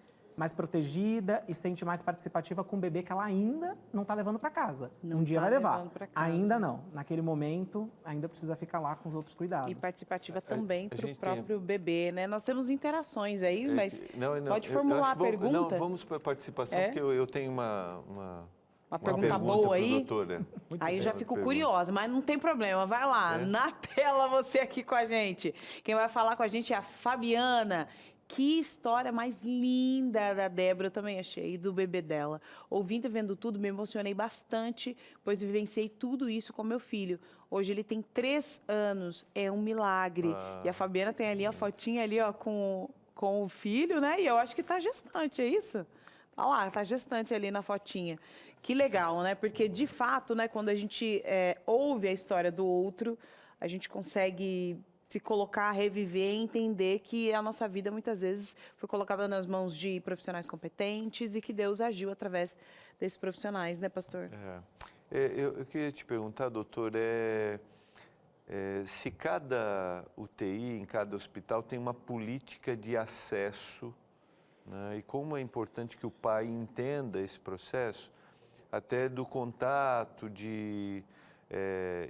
protegida e sente mais participativa com o bebê que ela ainda não está levando para casa. Não um dia tá vai levar. levando pra casa. Ainda não. Naquele momento, ainda precisa ficar lá com os outros cuidados. E participativa também a para o gente próprio bebê, né? Nós temos interações aí, É mas que- não, pode eu formular acho a que pergunta? Não, vamos para a participação, É? porque eu tenho uma pergunta boa pro aí? doutor, né? Aí eu já fico Pergunta. curiosa, mas não tem problema. Vai lá, É? na tela você aqui com a gente. Quem vai falar com a gente é a Fabiana. Que história mais linda da Débora, eu também achei, do bebê dela. Ouvindo e vendo tudo, me emocionei bastante, pois vivenciei tudo isso com meu filho. Hoje ele tem 3 anos, é um milagre. E a Fabiana tem ali a fotinha ali, ó, com o filho, né? E eu acho que tá gestante, é isso? Tá lá, tá gestante ali na fotinha. Que legal, né? Porque, de fato, né, quando a gente ouve a história do outro, a gente consegue se colocar, reviver e entender que a nossa vida, muitas vezes, foi colocada nas mãos de profissionais competentes e que Deus agiu através desses profissionais, né, pastor? Eu queria te perguntar, doutor, se cada UTI, em cada hospital, tem uma política de acesso, né? E como é importante que o pai entenda esse processo, até do contato,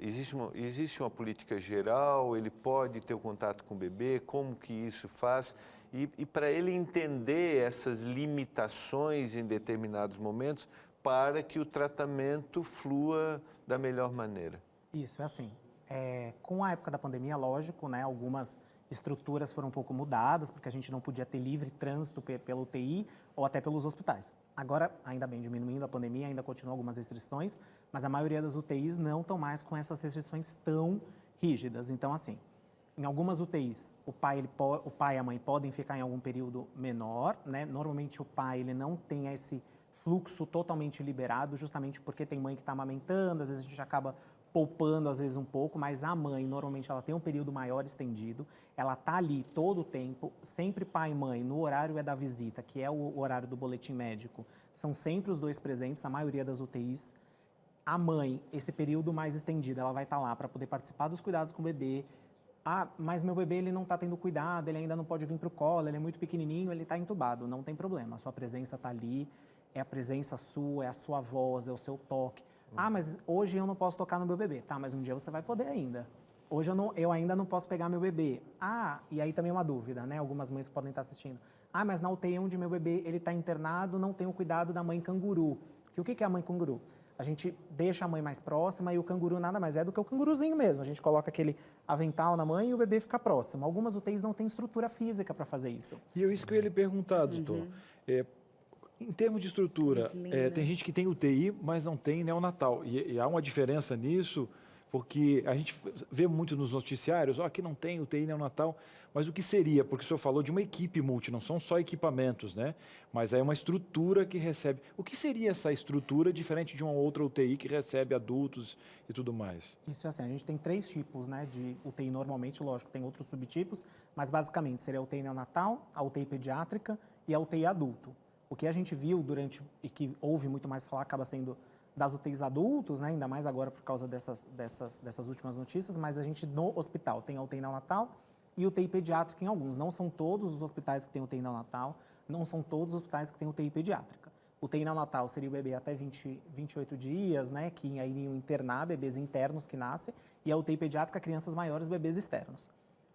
existe uma política geral, ele pode ter o contato com o bebê, como que isso faz? E para ele entender essas limitações em determinados momentos, para que o tratamento flua da melhor maneira. Isso, é assim. Com a época da pandemia, lógico, né, algumas estruturas foram um pouco mudadas, porque a gente não podia ter livre trânsito pela UTI ou até pelos hospitais. Agora, ainda bem, diminuindo a pandemia, ainda continuam algumas restrições, mas a maioria das UTIs não estão mais com essas restrições tão rígidas. Então, assim, em algumas UTIs, o pai e a mãe podem ficar em algum período menor, né? Normalmente o pai ele não tem esse fluxo totalmente liberado, justamente porque tem mãe que está amamentando, às vezes a gente acaba poupando às vezes um pouco, mas a mãe normalmente ela tem um período maior estendido, ela está ali todo o tempo, sempre pai e mãe, no horário da visita, que é o horário do boletim médico, são sempre os dois presentes, a maioria das UTIs. A mãe, esse período mais estendido, ela vai estar lá para poder participar dos cuidados com o bebê. Mas meu bebê ele não está tendo cuidado, ele ainda não pode vir para o colo, ele é muito pequenininho, ele está entubado, não tem problema, a sua presença está ali, é a presença sua, é a sua voz, é o seu toque. Mas hoje eu não posso tocar no meu bebê. Tá, mas um dia você vai poder ainda. Hoje eu ainda não posso pegar meu bebê. E aí também uma dúvida, né? Algumas mães podem estar assistindo. Mas na UTI onde meu bebê ele está internado, não tem o cuidado da mãe canguru. O que é a mãe canguru? A gente deixa a mãe mais próxima e o canguru nada mais é do que o canguruzinho mesmo. A gente coloca aquele avental na mãe e o bebê fica próximo. Algumas UTIs não têm estrutura física para fazer isso. E isso que eu ia lhe perguntar, doutor. Em termos de estrutura, tem gente que tem UTI, mas não tem neonatal. E há uma diferença nisso, porque a gente vê muito nos noticiários, aqui não tem UTI neonatal, mas o que seria? Porque o senhor falou de uma equipe multi, não são só equipamentos, né? Mas é uma estrutura que recebe. O que seria essa estrutura diferente de uma outra UTI que recebe adultos e tudo mais? Isso é assim, a gente tem 3 tipos, né, de UTI normalmente, lógico, tem outros subtipos, mas basicamente seria a UTI neonatal, a UTI pediátrica e a UTI adulto. O que a gente viu e que houve muito mais falar, acaba sendo das UTIs adultos, né? Ainda mais agora por causa dessas últimas notícias, mas a gente no hospital tem a UTI neonatal e UTI pediátrica em alguns. Não são todos os hospitais que têm UTI neonatal, não são todos os hospitais que têm UTI pediátrica. UTI neonatal seria o bebê até 28 dias, né? Que aí iriam internar bebês internos que nascem, e a UTI pediátrica, crianças maiores, bebês externos.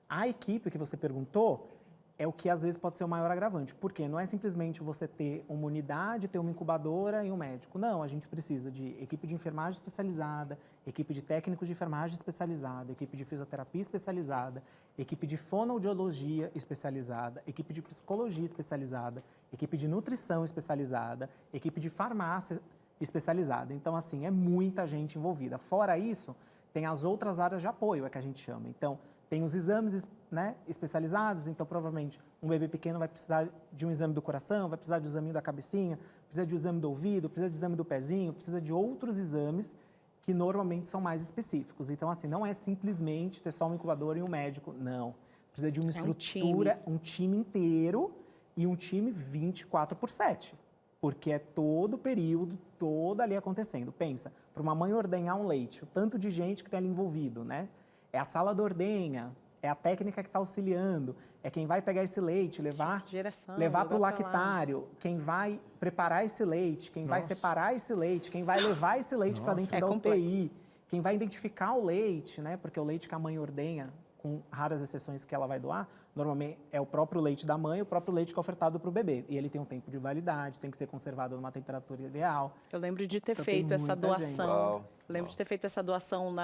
A equipe que você perguntou é o que às vezes pode ser o maior agravante. Por quê? Não é simplesmente você ter uma unidade, ter uma incubadora e um médico. Não, a gente precisa de equipe de enfermagem especializada, equipe de técnicos de enfermagem especializada, equipe de fisioterapia especializada, equipe de fonoaudiologia especializada, equipe de psicologia especializada, equipe de nutrição especializada, equipe de farmácia especializada. Então, assim, é muita gente envolvida. Fora isso, tem as outras áreas de apoio, é que a gente chama. Então, tem os exames, né, especializados, então provavelmente um bebê pequeno vai precisar de um exame do coração, vai precisar de um exame da cabecinha, precisa de um exame do ouvido, precisa de um exame do pezinho, precisa de outros exames que normalmente são mais específicos. Então, assim, não é simplesmente ter só um incubador e um médico, não. Precisa de uma estrutura, um time inteiro e um time 24/7, porque é todo período, todo ali acontecendo. Pensa, para uma mãe ordenhar um leite, o tanto de gente que tem ali envolvido, né? É a sala da ordenha, é a técnica que está auxiliando, é quem vai pegar esse leite, levar para o lactário, quem vai preparar esse leite, quem vai separar esse leite, quem vai levar esse leite para dentro da UTI, quem vai identificar o leite, né? Porque o leite que a mãe ordenha, com raras exceções que ela vai doar, normalmente é o próprio leite da mãe, o próprio leite que é ofertado para o bebê. E ele tem um tempo de validade, tem que ser conservado numa temperatura ideal. Eu lembro de ter feito essa doação. Lembro de ter feito essa doação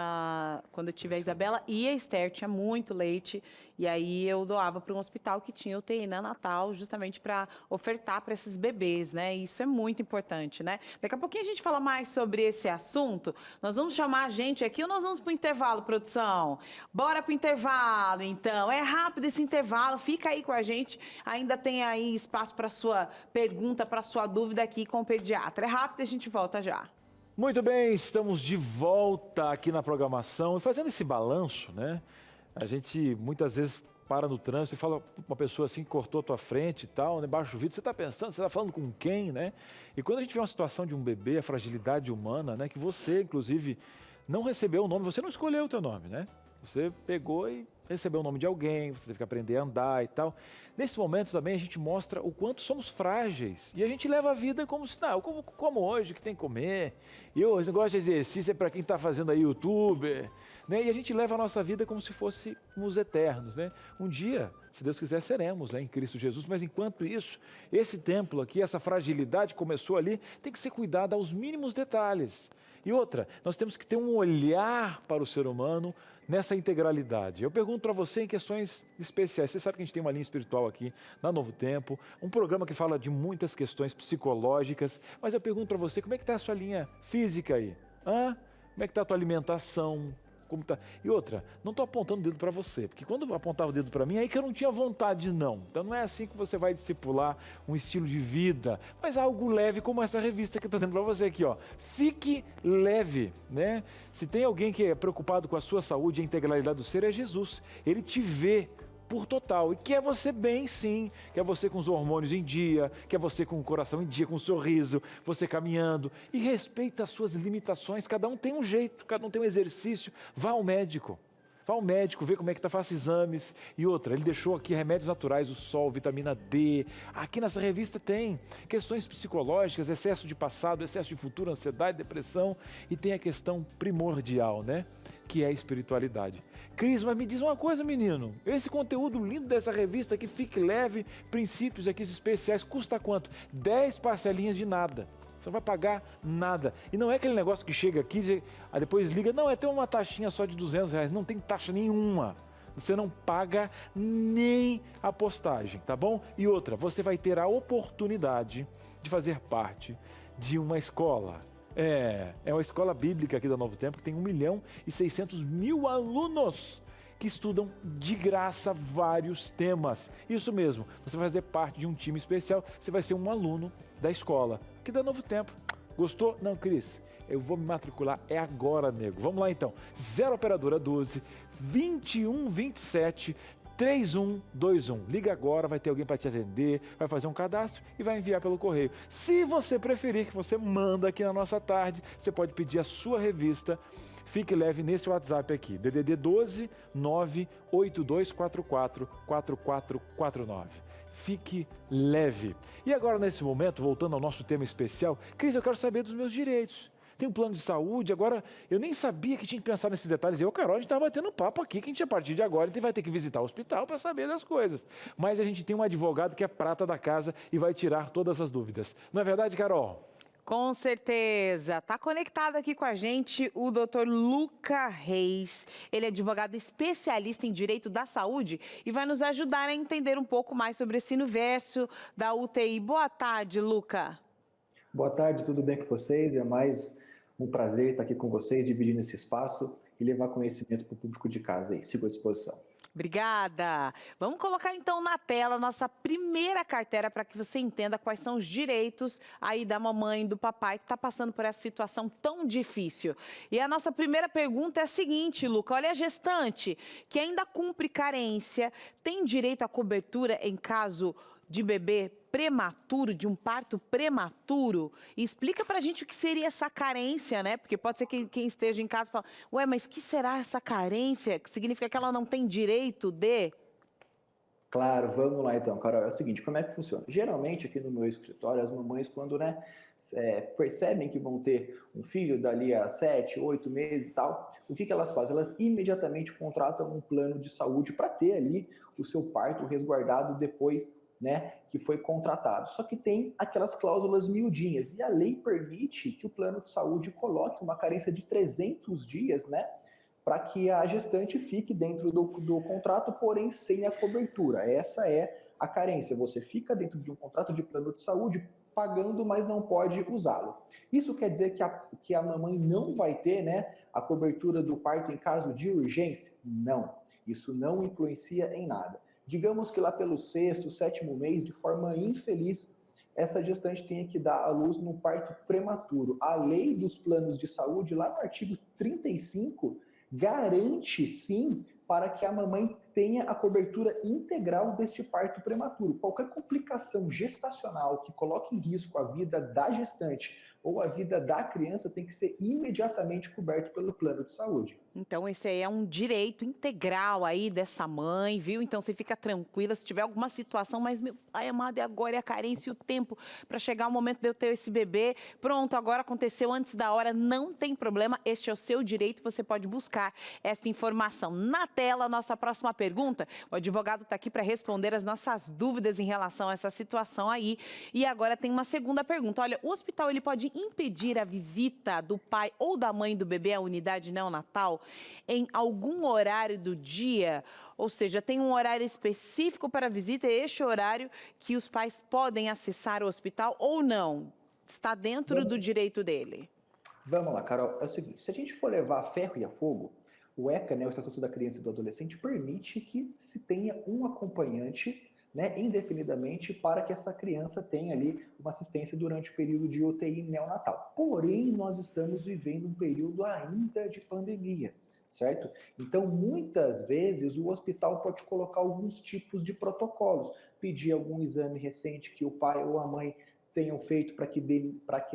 quando eu tive a Isabela e a Esther, tinha muito leite. E aí eu doava para um hospital que tinha UTI neonatal, justamente para ofertar para esses bebês, né? E isso é muito importante, né? Daqui a pouquinho a gente fala mais sobre esse assunto. Nós vamos chamar a gente aqui ou nós vamos para o intervalo, produção? Bora para o intervalo, então. É rápido esse intervalo, fica aí com a gente. Ainda tem aí espaço para sua pergunta, para sua dúvida aqui com o pediatra. É rápido, a gente volta já. Muito bem, estamos de volta aqui na programação e fazendo esse balanço, né? A gente muitas vezes para no trânsito e fala uma pessoa assim que cortou a tua frente e tal, né, baixo o vidro, você está pensando, você está falando com quem, né? E quando a gente vê uma situação de um bebê, a fragilidade humana, né, que você, inclusive, não recebeu o nome, você não escolheu o teu nome, né? Você pegou e recebeu o nome de alguém, você teve que aprender a andar e tal. Nesse momento também a gente mostra o quanto somos frágeis e a gente leva a vida como se, não, como hoje, que tem que comer. E esse negócio de exercício é para quem está fazendo aí youtuber, né? E a gente leva a nossa vida como se fôssemos eternos, né? Um dia, se Deus quiser, seremos, né, em Cristo Jesus, mas enquanto isso, esse templo aqui, essa fragilidade começou ali, tem que ser cuidada aos mínimos detalhes. E outra, nós temos que ter um olhar para o ser humano nessa integralidade. Eu pergunto para você em questões especiais. Você sabe que a gente tem uma linha espiritual aqui na Novo Tempo, um programa que fala de muitas questões psicológicas, mas eu pergunto para você, como é que está a sua linha física aí? Como é que está a tua alimentação? Como tá? E outra, não estou apontando o dedo para você, porque quando eu apontava o dedo para mim, aí que eu não tinha vontade não. Então não é assim que você vai discipular um estilo de vida, mas algo leve como essa revista que eu estou dando para você aqui, ó. Fique leve, né? Se tem alguém que é preocupado com a sua saúde e a integralidade do ser, é Jesus. Ele te vê por total, e quer você bem sim, quer você com os hormônios em dia, quer você com o coração em dia, com um sorriso, você caminhando, e respeita as suas limitações, cada um tem um jeito, cada um tem um exercício, vá ao médico, vê como é que está, faça exames. E outra, ele deixou aqui remédios naturais, o sol, vitamina D, aqui nessa revista tem questões psicológicas, excesso de passado, excesso de futuro, ansiedade, depressão, e tem a questão primordial, né, que é a espiritualidade. Cris, mas me diz uma coisa, menino, esse conteúdo lindo dessa revista aqui, Fique Leve, princípios aqui especiais, custa quanto? 10 parcelinhas de nada. Você não vai pagar nada. E não é aquele negócio que chega aqui, depois liga, não, tem uma taxinha só de R$200, não tem taxa nenhuma. Você não paga nem a postagem, tá bom? E outra, você vai ter a oportunidade de fazer parte de uma escola. É uma escola bíblica aqui da Novo Tempo, que tem 1.600.000 alunos que estudam de graça vários temas. Isso mesmo, você vai fazer parte de um time especial, você vai ser um aluno da escola, aqui da Novo Tempo. Gostou? Não, Cris? Eu vou me matricular, é agora, nego. Vamos lá então, 0 operadora 12 2127 3121. Liga agora, vai ter alguém para te atender, vai fazer um cadastro e vai enviar pelo correio. Se você preferir, que você manda aqui na nossa tarde, você pode pedir a sua revista Fique Leve nesse WhatsApp aqui, DDD 12 98244 4449. Fique leve. E agora, nesse momento, voltando ao nosso tema especial, Cris, eu quero saber dos meus direitos. Tem um plano de saúde, agora eu nem sabia que tinha que pensar nesses detalhes. Eu, Carol, a gente estava batendo papo aqui, que a gente, a partir de agora, a gente vai ter que visitar o hospital para saber das coisas. Mas a gente tem um advogado que é prata da casa e vai tirar todas as dúvidas. Não é verdade, Carol? Com certeza. Está conectado aqui com a gente o Dr. Luca Reis. Ele é advogado especialista em direito da saúde e vai nos ajudar a entender um pouco mais sobre esse universo da UTI. Boa tarde, Luca. Boa tarde, tudo bem com vocês? É mais um prazer estar aqui com vocês, dividindo esse espaço e levar conhecimento para o público de casa aí. Sigo à disposição. Obrigada. Vamos colocar então na tela a nossa primeira carteira para que você entenda quais são os direitos aí da mamãe e do papai que está passando por essa situação tão difícil. E a nossa primeira pergunta é a seguinte, Luca. Olha, a gestante que ainda cumpre carência tem direito à cobertura em caso de bebê prematuro, de um parto prematuro? E explica pra gente o que seria essa carência, né? Porque pode ser que quem esteja em casa fala, ué, mas que será essa carência? Que significa que ela não tem direito de... Claro, vamos lá então, Carol. É o seguinte, como é que funciona? Geralmente aqui no meu escritório, as mamães quando, percebem que vão ter um filho dali a 7, 8 meses e tal, o que elas fazem? Elas imediatamente contratam um plano de saúde para ter ali o seu parto resguardado depois, que foi contratado. Só que tem aquelas cláusulas miudinhas e a lei permite que o plano de saúde coloque uma carência de 300 dias, para que a gestante fique dentro do contrato, porém sem a cobertura. Essa é a carência. Você fica dentro de um contrato de plano de saúde pagando, mas não pode usá-lo. Isso quer dizer que a mamãe não vai ter, a cobertura do parto em caso de urgência? Não. Isso não influencia em nada. Digamos que lá pelo 6º, 7º mês, de forma infeliz, essa gestante tenha que dar à luz num parto prematuro. A lei dos planos de saúde, lá no artigo 35, garante sim para que a mamãe tenha a cobertura integral deste parto prematuro. Qualquer complicação gestacional que coloque em risco a vida da gestante ou a vida da criança tem que ser imediatamente coberto pelo plano de saúde. Então, esse aí é um direito integral aí dessa mãe, viu? Então, você fica tranquila se tiver alguma situação, mas, meu pai amado, e agora é a carência e o tempo para chegar o momento de eu ter esse bebê. Pronto, agora aconteceu antes da hora, não tem problema, este é o seu direito, você pode buscar essa informação. Na tela, nossa próxima pergunta, o advogado está aqui para responder as nossas dúvidas em relação a essa situação aí. E agora tem uma segunda pergunta. Olha, o hospital ele pode impedir a visita do pai ou da mãe do bebê à unidade neonatal em algum horário do dia? Ou seja, tem um horário específico para a visita, é este horário que os pais podem acessar o hospital ou não? Está dentro do direito dele. Vamos lá, Carol. É o seguinte, se a gente for levar a ferro e a fogo, o ECA, né, o Estatuto da Criança e do Adolescente, permite que se tenha um acompanhante, né, indefinidamente, para que essa criança tenha ali uma assistência durante o período de UTI neonatal. Porém, nós estamos vivendo um período ainda de pandemia, certo? Então, muitas vezes, o hospital pode colocar alguns tipos de protocolos, pedir algum exame recente que o pai ou a mãe tenham feito para que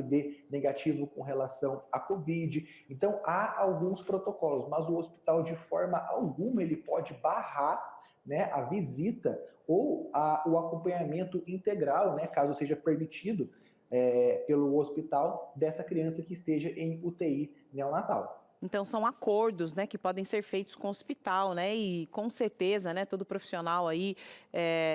dê negativo com relação à Covid. Então, há alguns protocolos, mas o hospital, de forma alguma, ele pode barrar, né, a visita ou o acompanhamento integral, né, caso seja permitido pelo hospital, dessa criança que esteja em UTI neonatal. Então, são acordos, né, que podem ser feitos com o hospital, né, e com certeza, né, todo profissional aí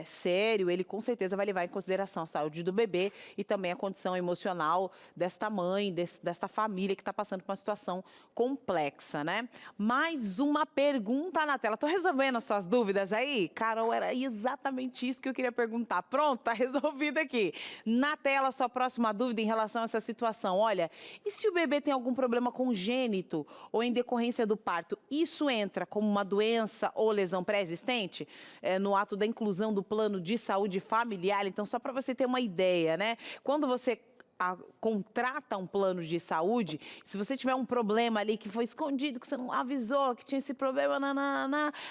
sério, ele com certeza vai levar em consideração a saúde do bebê e também a condição emocional desta mãe, desta família que está passando por uma situação complexa, né? Mais uma pergunta na tela. Estou resolvendo as suas dúvidas aí? Carol, era exatamente isso que eu queria perguntar. Pronto, está resolvido aqui. Na tela, sua próxima dúvida em relação a essa situação. Olha, e se o bebê tem algum problema congênito ou em decorrência do parto, isso entra como uma doença ou lesão pré-existente no ato da inclusão do plano de saúde familiar? Então, só para você ter uma ideia, né? Quando você contrata um plano de saúde, se você tiver um problema ali que foi escondido, que você não avisou que tinha esse problema,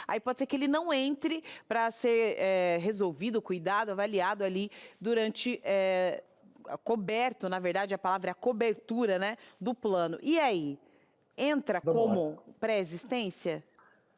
aí pode ser que ele não entre para ser resolvido, cuidado, avaliado ali durante... coberto, na verdade, a palavra é a cobertura, né, do plano. E aí? Entra como pré-existência?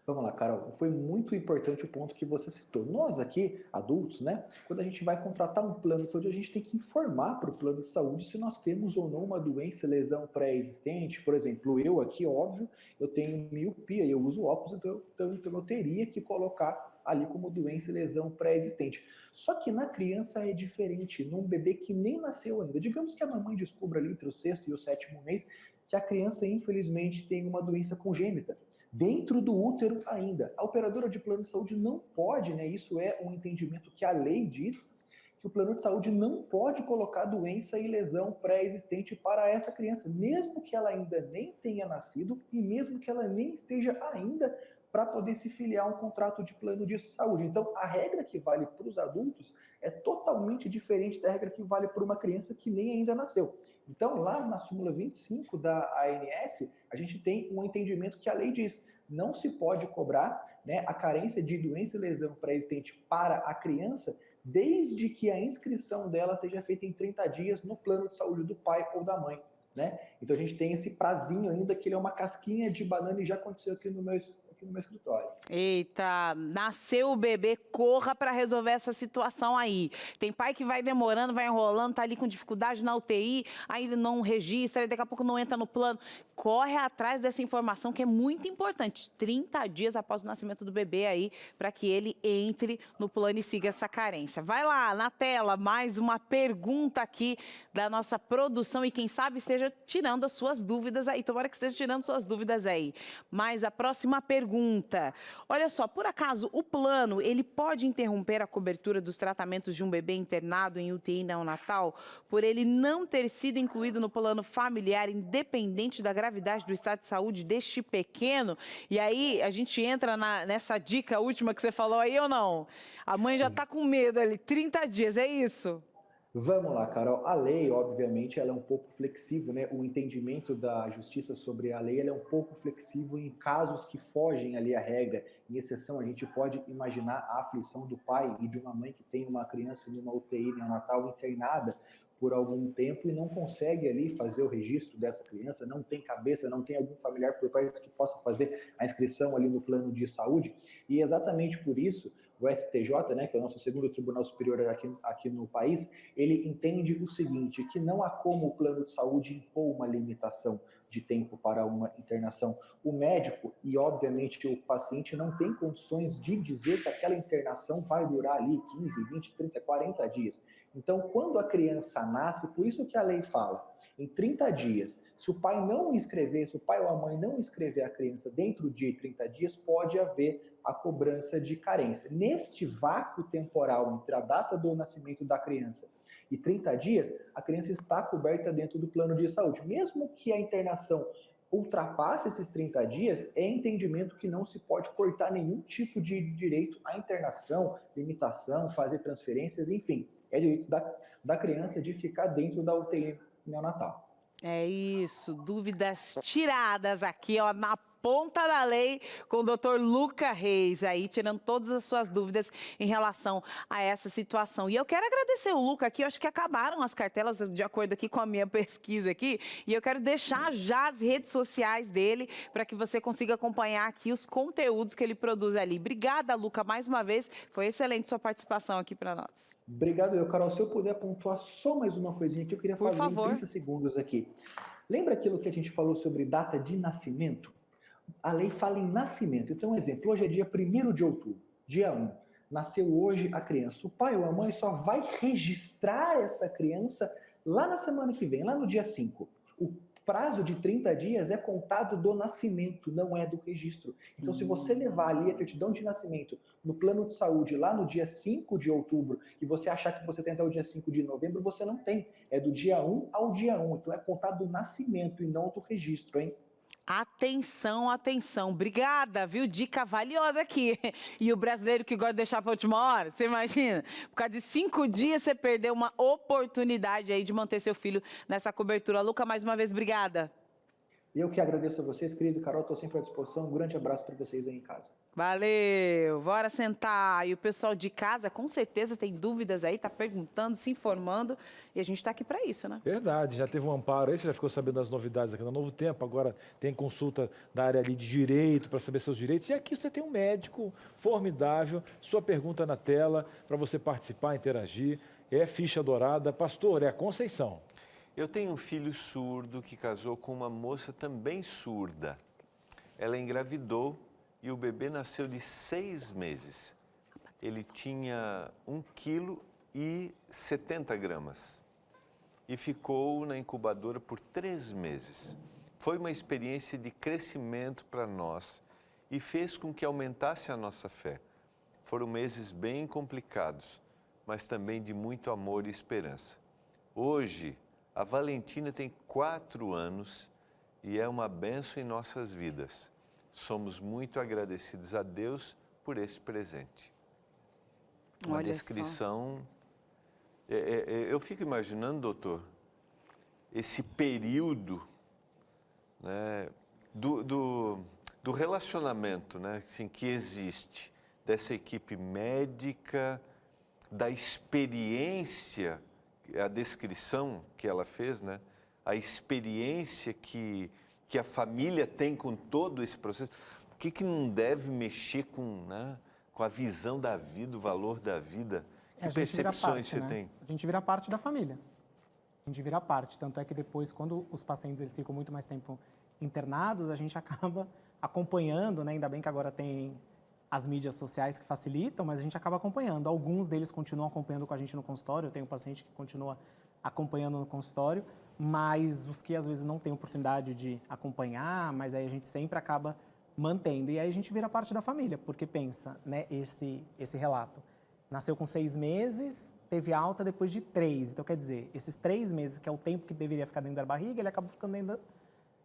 Vamos lá, Carol. Foi muito importante o ponto que você citou. Nós aqui, adultos, né, quando a gente vai contratar um plano de saúde, a gente tem que informar para o plano de saúde se nós temos ou não uma doença, lesão pré-existente. Por exemplo, eu aqui, óbvio, eu tenho miopia e eu uso óculos, então eu teria que colocar ali como doença e lesão pré-existente. Só que na criança é diferente, num bebê que nem nasceu ainda. Digamos que a mamãe descubra ali entre o 6º e o 7º mês que a criança, infelizmente, tem uma doença congênita, dentro do útero ainda. A operadora de plano de saúde não pode, né? Isso é um entendimento que a lei diz, que o plano de saúde não pode colocar doença e lesão pré-existente para essa criança, mesmo que ela ainda nem tenha nascido e mesmo que ela nem esteja ainda para poder se filiar a um contrato de plano de saúde. Então, a regra que vale para os adultos é totalmente diferente da regra que vale para uma criança que nem ainda nasceu. Então, lá na súmula 25 da ANS, a gente tem um entendimento que a lei diz, não se pode cobrar, né, a carência de doença e lesão pré-existente para a criança, desde que a inscrição dela seja feita em 30 dias no plano de saúde do pai ou da mãe, né? Então, a gente tem esse prazinho ainda, que ele é uma casquinha de banana e já aconteceu aqui no meu escritório. Eita, nasceu o bebê, corra para resolver essa situação aí. Tem pai que vai demorando, vai enrolando, tá ali com dificuldade na UTI, aí ele não registra, daqui a pouco não entra no plano. Corre atrás dessa informação que é muito importante. 30 dias após o nascimento do bebê aí, para que ele entre no plano e siga essa carência. Vai lá, na tela, mais uma pergunta aqui da nossa produção e quem sabe esteja tirando as suas dúvidas aí. Tomara que esteja tirando suas dúvidas aí. Mas a próxima pergunta. Olha só, por acaso o plano, ele pode interromper a cobertura dos tratamentos de um bebê internado em UTI neonatal por ele não ter sido incluído no plano familiar, independente da gravidade do estado de saúde deste pequeno? E aí a gente entra nessa dica última que você falou aí ou não? A mãe já está com medo ali, 30 dias, é isso? Vamos lá, Carol. A lei, obviamente, ela é um pouco flexível, né? O entendimento da justiça sobre a lei, ela é um pouco flexível em casos que fogem ali à regra. Em exceção, a gente pode imaginar a aflição do pai e de uma mãe que tem uma criança numa UTI neonatal internada por algum tempo e não consegue ali fazer o registro dessa criança, não tem cabeça, não tem algum familiar por perto que possa fazer a inscrição ali no plano de saúde. E exatamente por isso, o STJ, né, que é o nosso segundo Tribunal Superior aqui no país, ele entende o seguinte, que não há como o plano de saúde impor uma limitação de tempo para uma internação. O médico e, obviamente, o paciente não tem condições de dizer que aquela internação vai durar ali 15, 20, 30, 40 dias. Então, quando a criança nasce, por isso que a lei fala, em 30 dias, se o pai não inscrever, se o pai ou a mãe não inscrever a criança dentro de 30 dias, pode haver a cobrança de carência. Neste vácuo temporal entre a data do nascimento da criança e 30 dias, a criança está coberta dentro do plano de saúde. Mesmo que a internação ultrapasse esses 30 dias, é entendimento que não se pode cortar nenhum tipo de direito à internação, limitação, fazer transferências, enfim. É direito da criança de ficar dentro da UTI neonatal. É isso, dúvidas tiradas aqui, ó, na ponta da lei com o Dr. Luca Reis aí, tirando todas as suas dúvidas em relação a essa situação. E eu quero agradecer o Luca aqui, eu acho que acabaram as cartelas, de acordo aqui com a minha pesquisa aqui, e eu quero deixar já as redes sociais dele, para que você consiga acompanhar aqui os conteúdos que ele produz ali. Obrigada, Luca, mais uma vez, foi excelente sua participação aqui para nós. Obrigado, Carol. Se eu puder pontuar só mais uma coisinha que eu queria fazer em 30 segundos aqui. Lembra aquilo que a gente falou sobre data de nascimento? A lei fala em nascimento. Então, um exemplo, hoje é dia 1º de outubro, dia 1. Nasceu hoje a criança. O pai ou a mãe só vai registrar essa criança lá na semana que vem, lá no dia 5. O prazo de 30 dias é contado do nascimento, não é do registro. Então, se você levar ali a certidão de nascimento no plano de saúde lá no dia 5 de outubro e você achar que você tem até o dia 5 de novembro, você não tem. É do dia 1 ao dia 1. Então, é contado do nascimento e não do registro, hein? Atenção, atenção. Obrigada, viu? Dica valiosa aqui. E o brasileiro que gosta de deixar para a última hora, você imagina? Por causa de 5 dias, você perdeu uma oportunidade aí de manter seu filho nessa cobertura. Luca, mais uma vez, obrigada. Eu que agradeço a vocês, Cris e Carol, estou sempre à disposição. Um grande abraço para vocês aí em casa. Valeu, bora sentar. E o pessoal de casa, com certeza, tem dúvidas aí, tá perguntando, se informando. E a gente está aqui para isso, né? Verdade, já teve um amparo aí, você já ficou sabendo das novidades aqui no Novo Tempo, agora tem consulta da área ali de direito, para saber seus direitos. E aqui você tem um médico formidável, sua pergunta na tela, para você participar, interagir. É ficha dourada. Pastor, é a Conceição. Eu tenho um filho surdo que casou com uma moça também surda. Ela engravidou e o bebê nasceu de 6 meses. Ele tinha 1,70 kg e ficou na incubadora por 3 meses. Foi uma experiência de crescimento para nós e fez com que aumentasse a nossa fé. Foram meses bem complicados, mas também de muito amor e esperança. Hoje, a Valentina tem 4 anos e é uma bênção em nossas vidas. Somos muito agradecidos a Deus por esse presente. Uma Olha descrição... eu fico imaginando, doutor, esse período, né, do relacionamento, né, assim, que existe, dessa equipe médica, da experiência, a descrição que ela fez, né? A experiência que a família tem com todo esse processo. O que não deve mexer com, né, com a visão da vida, o valor da vida? Que percepções você tem? A gente vira parte da família. A gente vira parte. Tanto é que depois, quando os pacientes eles ficam muito mais tempo internados, a gente acaba acompanhando, né? Ainda bem que agora tem as mídias sociais que facilitam, mas a gente acaba acompanhando. Alguns deles continuam acompanhando com a gente no consultório. Eu tenho um paciente que continua acompanhando no consultório, mas os que às vezes não têm oportunidade de acompanhar, mas aí a gente sempre acaba mantendo. E aí a gente vira parte da família, porque pensa, né, esse relato. Nasceu com 6 meses, teve alta depois de 3. Então, quer dizer, esses 3 meses, que é o tempo que deveria ficar dentro da barriga, ele acabou ficando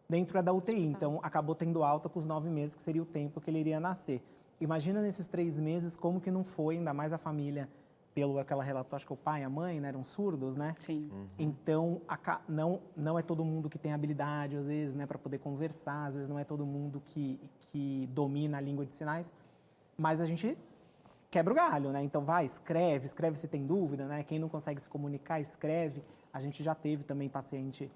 dentro da UTI. Então, acabou tendo alta com os 9 meses, que seria o tempo que ele iria nascer. Imagina nesses 3 meses como que não foi, ainda mais a família pelo que ela relatou, acho que o pai e a mãe, né, eram surdos, né? Sim. Então, não é todo mundo que tem habilidade, às vezes, né, para poder conversar, às vezes não é todo mundo que domina a língua de sinais, mas a gente quebra o galho, né? Então, escreve se tem dúvida, né? Quem não consegue se comunicar, escreve. A gente já teve também paciente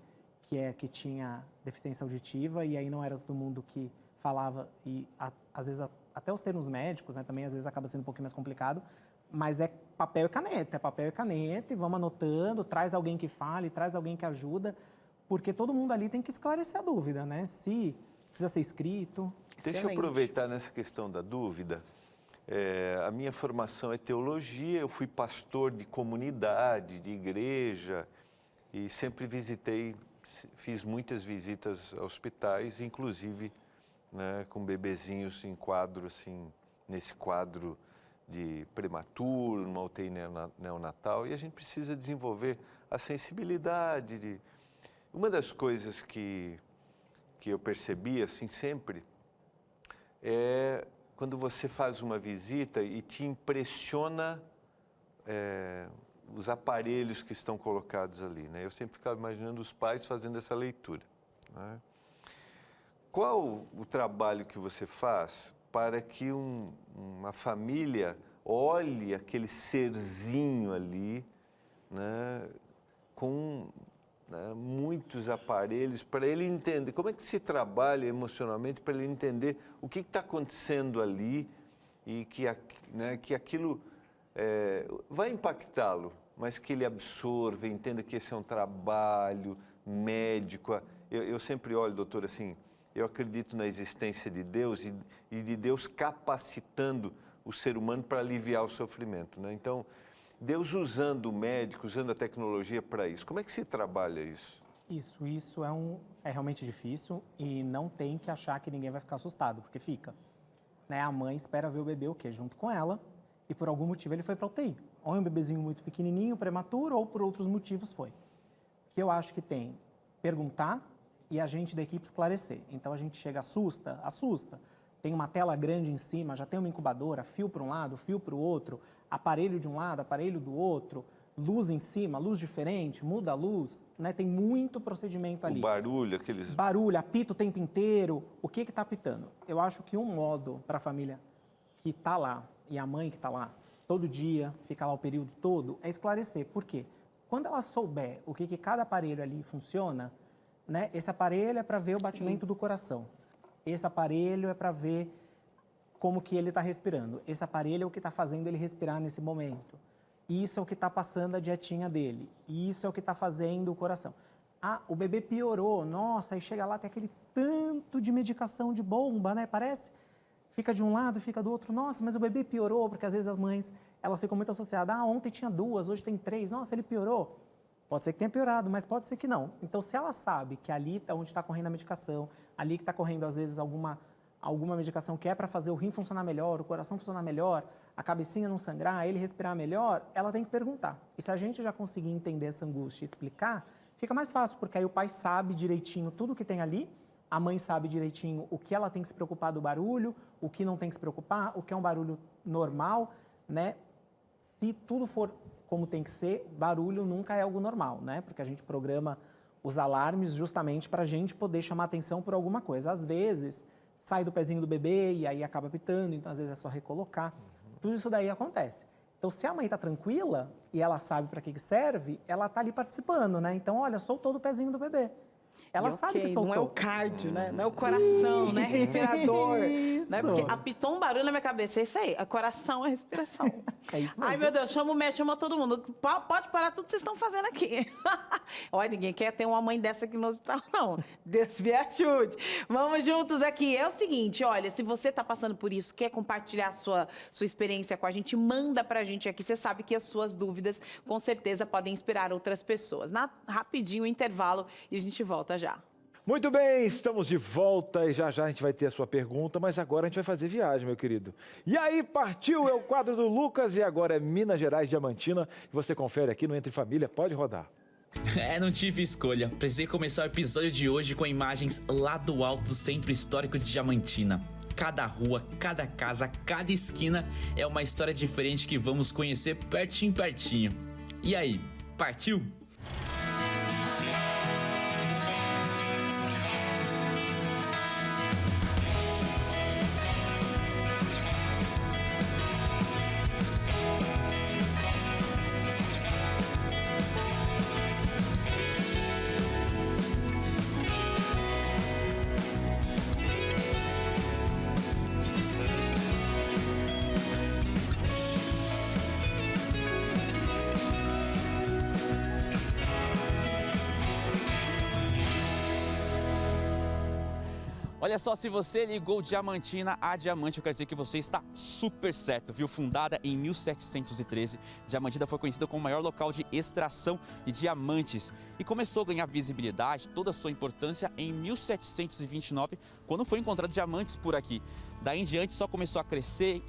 que tinha deficiência auditiva e aí não era todo mundo que falava e, às vezes, até os termos médicos, né, também às vezes acaba sendo um pouquinho mais complicado, mas é papel e caneta e vamos anotando, traz alguém que fale, traz alguém que ajuda, porque todo mundo ali tem que esclarecer a dúvida, né? Se precisa ser escrito. Deixa eu aproveitar nessa questão da dúvida. A minha formação é teologia, eu fui pastor de comunidade, de igreja e sempre fiz muitas visitas a hospitais, inclusive, né, com bebezinhos em quadro, assim, nesse quadro de prematuro, numa UTI neonatal, e a gente precisa desenvolver a sensibilidade. Uma das coisas que eu percebi, assim, sempre, é quando você faz uma visita e te impressiona os aparelhos que estão colocados ali, né? Eu sempre ficava imaginando os pais fazendo essa leitura, né? Qual o trabalho que você faz para que uma família olhe aquele serzinho ali, né, com, né, muitos aparelhos, para ele entender como é que se trabalha emocionalmente, para ele entender o que está acontecendo ali e que aquilo vai impactá-lo, mas que ele absorva, entenda que esse é um trabalho médico. Eu sempre olho, doutor, assim, eu acredito na existência de Deus e de Deus capacitando o ser humano para aliviar o sofrimento, né? Então, Deus usando o médico, usando a tecnologia para isso. Como é que se trabalha isso? Isso é realmente difícil e não tem que achar que ninguém vai ficar assustado, porque fica. Né? A mãe espera ver o bebê o quê? Junto com ela e por algum motivo ele foi para UTI. Ou é um bebezinho muito pequenininho, prematuro, ou por outros motivos foi. O que eu acho que tem? Perguntar e a gente da equipe esclarecer. Então a gente chega, assusta. Tem uma tela grande em cima, já tem uma incubadora, fio para um lado, fio para o outro, aparelho de um lado, aparelho do outro, luz em cima, luz diferente, muda a luz, né? Tem muito procedimento ali. O barulho, aqueles... Barulho, apita o tempo inteiro. O que está apitando? Eu acho que um modo para a família que está lá e a mãe que está lá todo dia, fica lá o período todo, é esclarecer. Por quê? Quando ela souber o que cada aparelho ali funciona, né? Esse aparelho é para ver o batimento do coração. Esse aparelho é para ver como que ele está respirando. Esse aparelho é o que está fazendo ele respirar nesse momento. Isso é o que está passando a dietinha dele. Isso é o que está fazendo o coração. Ah, o bebê piorou. Nossa, aí chega lá, tem aquele tanto de medicação de bomba, né? Parece. Fica de um lado, fica do outro. Nossa, mas o bebê piorou, porque às vezes as mães, elas ficam muito associadas. Ah, ontem tinha 2, hoje tem 3. Nossa, ele piorou. Pode ser que tenha piorado, mas pode ser que não. Então, se ela sabe que ali é onde está correndo a medicação, ali que está correndo, às vezes, alguma medicação que é para fazer o rim funcionar melhor, o coração funcionar melhor, a cabecinha não sangrar, ele respirar melhor, ela tem que perguntar. E se a gente já conseguir entender essa angústia e explicar, fica mais fácil, porque aí o pai sabe direitinho tudo que tem ali, a mãe sabe direitinho o que ela tem que se preocupar do barulho, o que não tem que se preocupar, o que é um barulho normal, né? Se tudo for como tem que ser, barulho nunca é algo normal, né? Porque a gente programa os alarmes justamente para a gente poder chamar atenção por alguma coisa. Às vezes, sai do pezinho do bebê e aí acaba pitando, então às vezes é só recolocar. Tudo isso daí acontece. Então, se a mãe está tranquila e ela sabe para que serve, ela está ali participando, né? Então, olha, soltou do pezinho do bebê. Ela sabe que soltou. Não é o cardio, né? Não é o coração, né? Respirador. Isso. Né? Porque apitou um barulho na minha cabeça. É isso aí. A coração é respiração. É isso mesmo. Ai, meu Deus, chama o médico, chama todo mundo. Pode parar tudo que vocês estão fazendo aqui. Olha, ninguém quer ter uma mãe dessa aqui no hospital, não. Deus me ajude. Vamos juntos aqui. É o seguinte, olha, se você está passando por isso, quer compartilhar sua experiência com a gente, manda pra gente aqui. Você sabe que as suas dúvidas, com certeza, podem inspirar outras pessoas. Rapidinho, intervalo, e a gente volta já. Muito bem, estamos de volta e já a gente vai ter a sua pergunta, mas agora a gente vai fazer viagem, meu querido. E aí, partiu, é o quadro do Lucas e agora é Minas Gerais, Diamantina. Você confere aqui no Entre Família, pode rodar. Não tive escolha. Precisei começar o episódio de hoje com imagens lá do alto do Centro Histórico de Diamantina. Cada rua, cada casa, cada esquina é uma história diferente que vamos conhecer pertinho, pertinho. E aí, partiu? Olha só, se você ligou Diamantina a Diamante, eu quero dizer que você está super certo, viu? Fundada em 1713, Diamantina foi conhecida como o maior local de extração de diamantes e começou a ganhar visibilidade, toda a sua importância em 1729, quando foi encontrado diamantes por aqui. Daí em diante só começou a crescer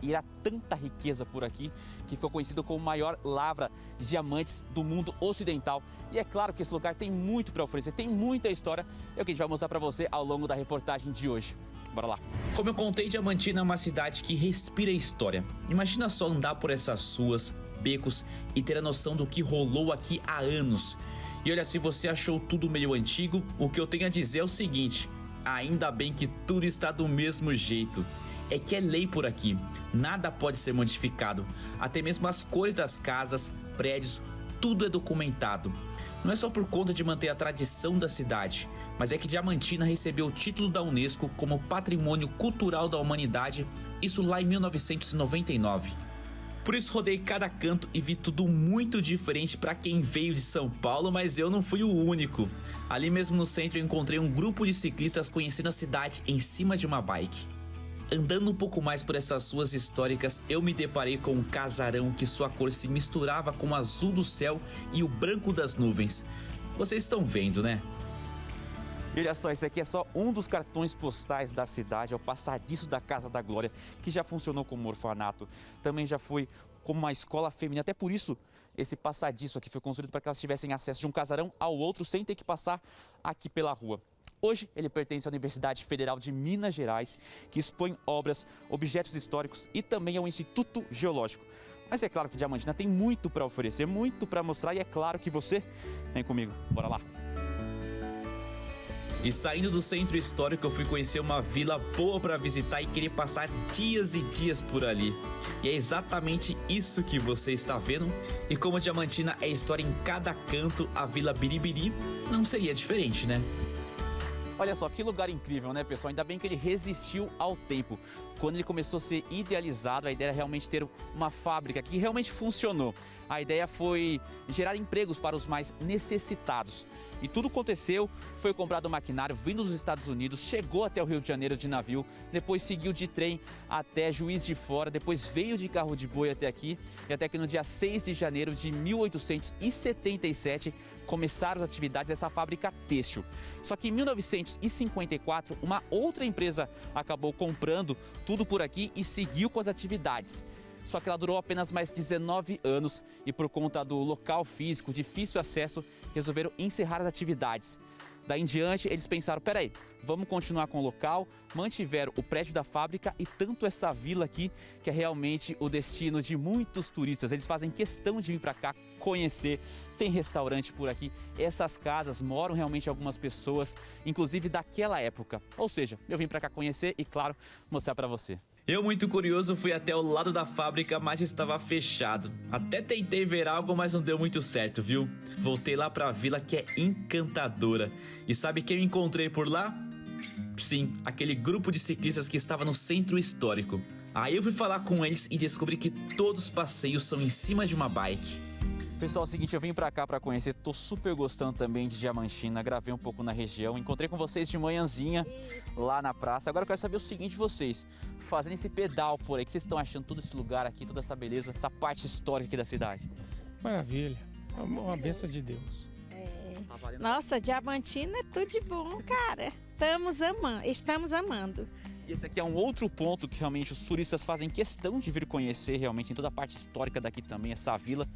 e era tanta riqueza por aqui que ficou conhecido como a maior lavra de diamantes do mundo ocidental. E é claro que esse lugar tem muito para oferecer, tem muita história, é o que a gente vai mostrar para você ao longo da reportagem de hoje. Bora lá. Como eu contei, Diamantina é uma cidade que respira história. Imagina só andar por essas ruas, becos e ter a noção do que rolou aqui há anos. E olha, se você achou tudo meio antigo, o que eu tenho a dizer é o seguinte: ainda bem que tudo está do mesmo jeito. É que é lei por aqui, nada pode ser modificado. Até mesmo as cores das casas, prédios, tudo é documentado. Não é só por conta de manter a tradição da cidade, mas é que Diamantina recebeu o título da Unesco como Patrimônio Cultural da Humanidade, isso lá em 1999. Por isso rodei cada canto e vi tudo muito diferente para quem veio de São Paulo, mas eu não fui o único. Ali mesmo no centro eu encontrei um grupo de ciclistas conhecendo a cidade em cima de uma bike. Andando um pouco mais por essas ruas históricas, eu me deparei com um casarão que sua cor se misturava com o azul do céu e o branco das nuvens. Vocês estão vendo, né? E olha só, esse aqui é só um dos cartões postais da cidade, é o passadiço da Casa da Glória, que já funcionou como orfanato, também já foi como uma escola feminina, até por isso esse passadiço aqui foi construído para que elas tivessem acesso de um casarão ao outro sem ter que passar aqui pela rua. Hoje ele pertence à Universidade Federal de Minas Gerais, que expõe obras, objetos históricos e também ao Instituto Geológico. Mas é claro que Diamantina tem muito para oferecer, muito para mostrar e é claro que você vem comigo, bora lá! E saindo do centro histórico eu fui conhecer uma vila boa para visitar e querer passar dias e dias por ali. E é exatamente isso que você está vendo. E como Diamantina é história em cada canto, a Vila Biribiri não seria diferente, né? Olha só, que lugar incrível, né, pessoal? Ainda bem que ele resistiu ao tempo. Quando ele começou a ser idealizado, a ideia era realmente ter uma fábrica que realmente funcionou. A ideia foi gerar empregos para os mais necessitados. E tudo aconteceu, foi comprado maquinário vindo dos Estados Unidos, chegou até o Rio de Janeiro de navio, depois seguiu de trem até Juiz de Fora, depois veio de carro de boi até aqui, e até que no dia 6 de janeiro de 1877 começaram as atividades dessa fábrica têxtil. Só que em 1954, uma outra empresa acabou comprando tudo por aqui e seguiu com as atividades. Só que ela durou apenas mais 19 anos e por conta do local físico, difícil acesso, resolveram encerrar as atividades. Daí em diante, eles pensaram, peraí, vamos continuar com o local, mantiveram o prédio da fábrica e tanto essa vila aqui, que é realmente o destino de muitos turistas. Eles fazem questão de vir para cá conhecer, tem restaurante por aqui, essas casas moram realmente algumas pessoas, inclusive daquela época. Ou seja, eu vim para cá conhecer e, claro, mostrar para você. Eu, muito curioso, fui até o lado da fábrica, mas estava fechado. Até tentei ver algo, mas não deu muito certo, viu? Voltei lá pra vila, que é encantadora. E sabe quem eu encontrei por lá? Sim, aquele grupo de ciclistas que estava no centro histórico. Aí eu fui falar com eles e descobri que todos os passeios são em cima de uma bike. Pessoal, é o seguinte, eu vim pra cá pra conhecer, tô super gostando também de Diamantina, gravei um pouco na região, encontrei com vocês de manhãzinha lá na praça. Agora eu quero saber o seguinte de vocês, fazendo esse pedal por aí, o que vocês estão achando todo esse lugar aqui, toda essa beleza, essa parte histórica aqui da cidade? Maravilha, é uma bênção de Deus. Nossa, Diamantina é tudo de bom, cara. Estamos amando. E esse aqui é um outro ponto que realmente os turistas fazem questão de vir conhecer realmente em toda a parte histórica daqui também, essa vila.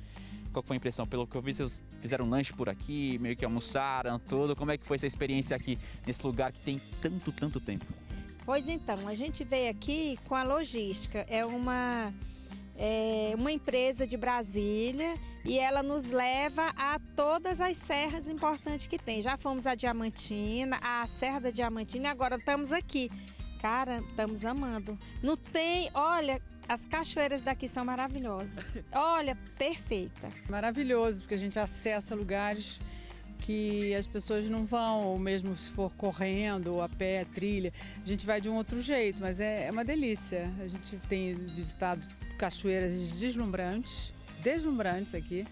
Qual foi a impressão? Pelo que eu vi, vocês fizeram um lanche por aqui, meio que almoçaram, tudo. Como é que foi essa experiência aqui, nesse lugar que tem tanto tempo? Pois então, a gente veio aqui com a logística. É uma empresa de Brasília e ela nos leva a todas as serras importantes que tem. Já fomos a Diamantina, a Serra da Diamantina e agora estamos aqui. Cara, estamos amando. Não tem, olha, as cachoeiras daqui são maravilhosas. Olha, perfeita. Maravilhoso, porque a gente acessa lugares que as pessoas não vão, ou mesmo se for correndo, ou a pé, trilha, a gente vai de um outro jeito, mas é uma delícia. A gente tem visitado cachoeiras deslumbrantes aqui.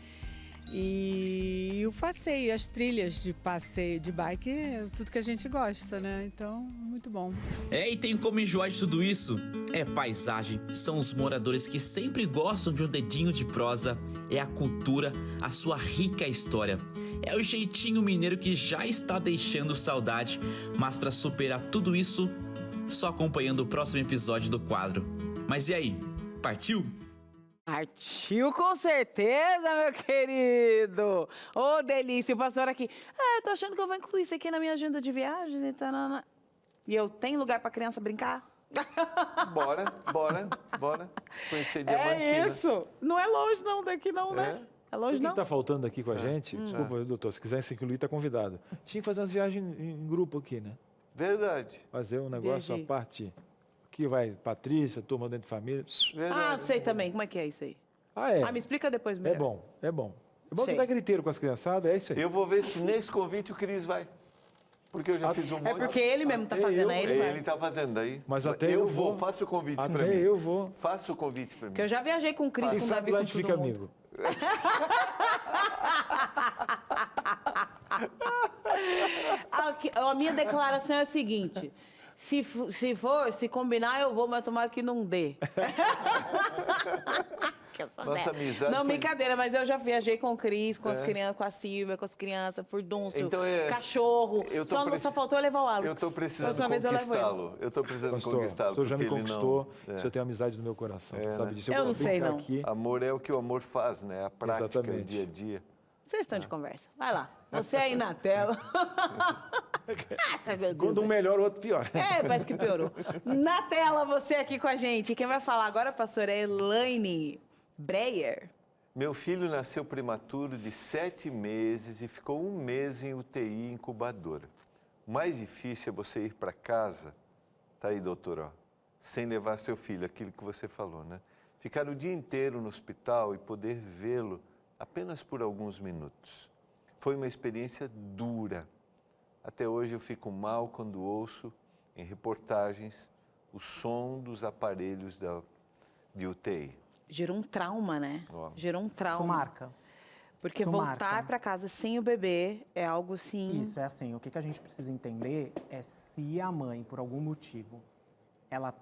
E o passeio, as trilhas de passeio de bike, tudo que a gente gosta, né? Então, muito bom. E tem como enjoar de tudo isso? É paisagem, são os moradores que sempre gostam de um dedinho de prosa, é a cultura, a sua rica história. É o jeitinho mineiro que já está deixando saudade, mas para superar tudo isso, só acompanhando o próximo episódio do quadro. Mas e aí, partiu? Partiu com certeza, meu querido! Ô, delícia! O pastor aqui. Eu tô achando que eu vou incluir isso aqui na minha agenda de viagens. Então, e eu tenho lugar pra criança brincar? Bora. Conhecer Diamantina. É isso! Não é longe não, daqui não, né? É longe não. O que tá faltando aqui com a gente, desculpa, doutor, se quiser se incluir, tá convidado. Tinha que fazer umas viagens em grupo aqui, né? Verdade. Fazer um negócio à parte. Aqui vai Patrícia, turma dentro de família. Verdade. Sei também. Como é que é isso aí? Me explica depois melhor. É bom que dá griteiro com as criançadas, é isso aí. Eu vou ver se nesse convite o Cris vai. Porque eu já fiz um monte. É porque ele mesmo tá fazendo, aí ele vai. Ele tá fazendo aí. Mas até eu vou. Faça o convite pra mim. Até eu vou. Faça o convite pra mim. Porque eu já viajei com o Cris, com o Davi, com todo fica mundo. amigo. A minha declaração é a seguinte: se combinar, eu vou, mas tomara que não dê. Nossa amizade. Não, brincadeira, mas eu já viajei com o Cris, com as crianças, com a Silvia, com as crianças, furdúncio, cachorro. Só faltou eu levar o Alex. Eu tô precisando conquistá-lo. Eu tô precisando conquistá-lo. O senhor já me conquistou. O senhor tem amizade no meu coração. Você sabe disso. Eu não sei, não. Aqui. Amor é o que o amor faz, né? A prática, o dia a dia. Vocês estão de conversa. Vai lá. Você aí na tela. Quando um melhor, o outro pior. Parece que piorou. Na tela, você aqui com a gente. Quem vai falar agora, pastor, é Elaine Breyer. Meu filho nasceu prematuro de 7 meses e ficou 1 mês em UTI incubadora. O mais difícil é você ir para casa, tá aí, doutor, ó, sem levar seu filho, aquilo que você falou, né? Ficar o dia inteiro no hospital e poder vê-lo apenas por alguns minutos. Foi uma experiência dura. Até hoje eu fico mal quando ouço em reportagens o som dos aparelhos de UTI. Gerou um trauma, né? Gerou um trauma. Isso marca. Porque voltar para casa sem o bebê é algo assim... Isso, é assim. O que a gente precisa entender é se a mãe, por algum motivo, ela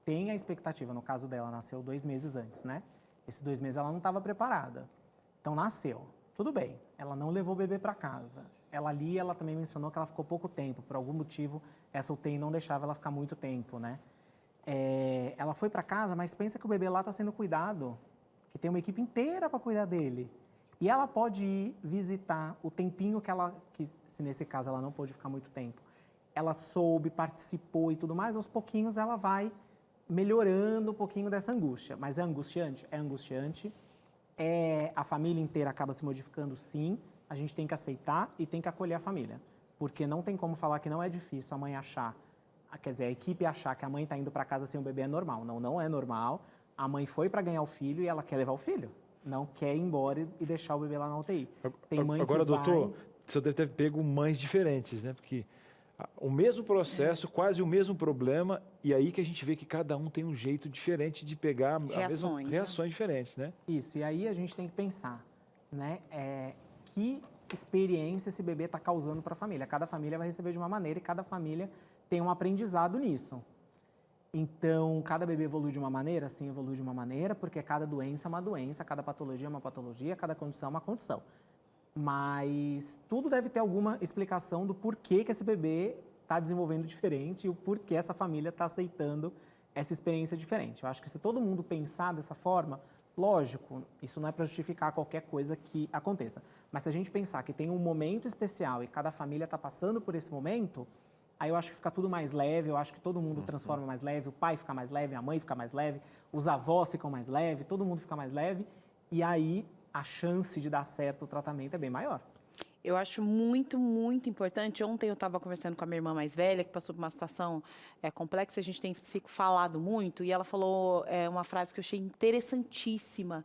tem a expectativa, no caso dela, nasceu 2 meses antes, né? Esses 2 meses ela não estava preparada. Então, nasceu. Tudo bem. Ela não levou o bebê para casa. Ela também mencionou que ela ficou pouco tempo. Por algum motivo, essa UTI não deixava ela ficar muito tempo, né? Ela foi para casa, mas pensa que o bebê lá está sendo cuidado, que tem uma equipe inteira para cuidar dele. E ela pode ir visitar o tempinho que se nesse caso ela não pôde ficar muito tempo, ela soube, participou e tudo mais, aos pouquinhos ela vai melhorando um pouquinho dessa angústia. Mas é angustiante? É angustiante. A família inteira acaba se modificando, sim. A gente tem que aceitar e tem que acolher a família. Porque não tem como falar que não é difícil a mãe achar, quer dizer, a equipe achar que a mãe está indo para casa sem o bebê é normal. Não, não é normal. A mãe foi para ganhar o filho e ela quer levar o filho. Não quer ir embora e deixar o bebê lá na UTI. Tem mãe Agora, que doutor, o senhor deve ter pego mães diferentes, né? Porque o mesmo processo, quase o mesmo problema, e aí que a gente vê que cada um tem um jeito diferente de pegar reações diferentes, né? Isso, e aí a gente tem que pensar, né? Que experiência esse bebê está causando para a família. Cada família vai receber de uma maneira e cada família tem um aprendizado nisso. Então, cada bebê evolui de uma maneira? Sim, evolui de uma maneira, porque cada doença é uma doença, cada patologia é uma patologia, cada condição é uma condição. Mas tudo deve ter alguma explicação do porquê que esse bebê está desenvolvendo diferente e o porquê essa família está aceitando essa experiência diferente. Eu acho que se todo mundo pensar dessa forma, lógico, isso não é para justificar qualquer coisa que aconteça. Mas se a gente pensar que tem um momento especial e cada família está passando por esse momento, aí eu acho que fica tudo mais leve, eu acho que todo mundo transforma mais leve, o pai fica mais leve, a mãe fica mais leve, os avós ficam mais leve, todo mundo fica mais leve, e aí a chance de dar certo o tratamento é bem maior. Eu acho muito, muito importante. Ontem eu estava conversando com a minha irmã mais velha, que passou por uma situação complexa, a gente tem se falado muito, e ela falou uma frase que eu achei interessantíssima.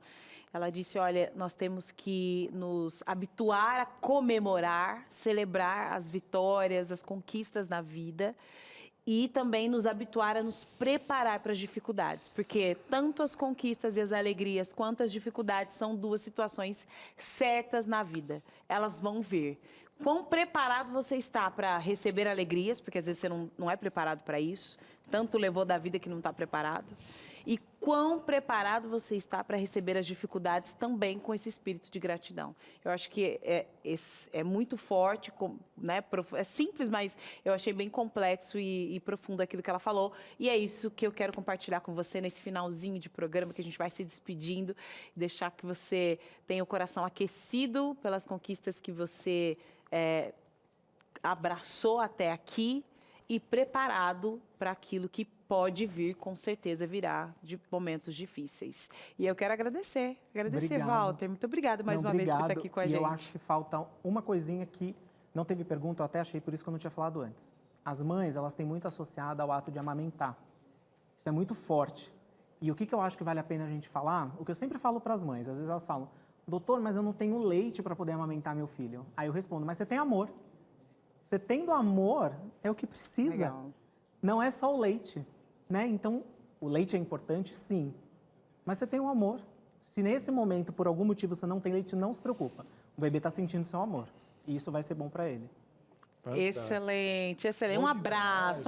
Ela disse, olha, nós temos que nos habituar a comemorar, celebrar as vitórias, as conquistas na vida, e também nos habituar a nos preparar para as dificuldades, porque tanto as conquistas e as alegrias quanto as dificuldades são duas situações certas na vida. Elas vão vir. Quão preparado você está para receber alegrias, porque às vezes você não é preparado para isso, tanto levou da vida que não está preparado. E quão preparado você está para receber as dificuldades também com esse espírito de gratidão. Eu acho que é muito forte, né? É simples, mas eu achei bem complexo e profundo aquilo que ela falou. E é isso que eu quero compartilhar com você nesse finalzinho de programa, que a gente vai se despedindo, deixar que você tenha o coração aquecido pelas conquistas que você abraçou até aqui e preparado para aquilo que pode vir, com certeza virá, de momentos difíceis. E eu quero agradecer, Obrigado. Walter. Muito obrigada mais uma vez por estar aqui com a gente. Eu acho que falta uma coisinha que não teve pergunta, eu até achei, por isso que eu não tinha falado antes. As mães, elas têm muito associado ao ato de amamentar. Isso é muito forte. E o que eu acho que vale a pena a gente falar? O que eu sempre falo para as mães, às vezes elas falam, doutor, mas eu não tenho leite para poder amamentar meu filho. Aí eu respondo, mas você tem amor. Você tendo amor é o que precisa. Legal. Não é só o leite, né? Então, o leite é importante, sim. Mas você tem o amor. Se nesse momento, por algum motivo, você não tem leite, não se preocupa. O bebê está sentindo seu amor. E isso vai ser bom para ele. Excelente, excelente. Um abraço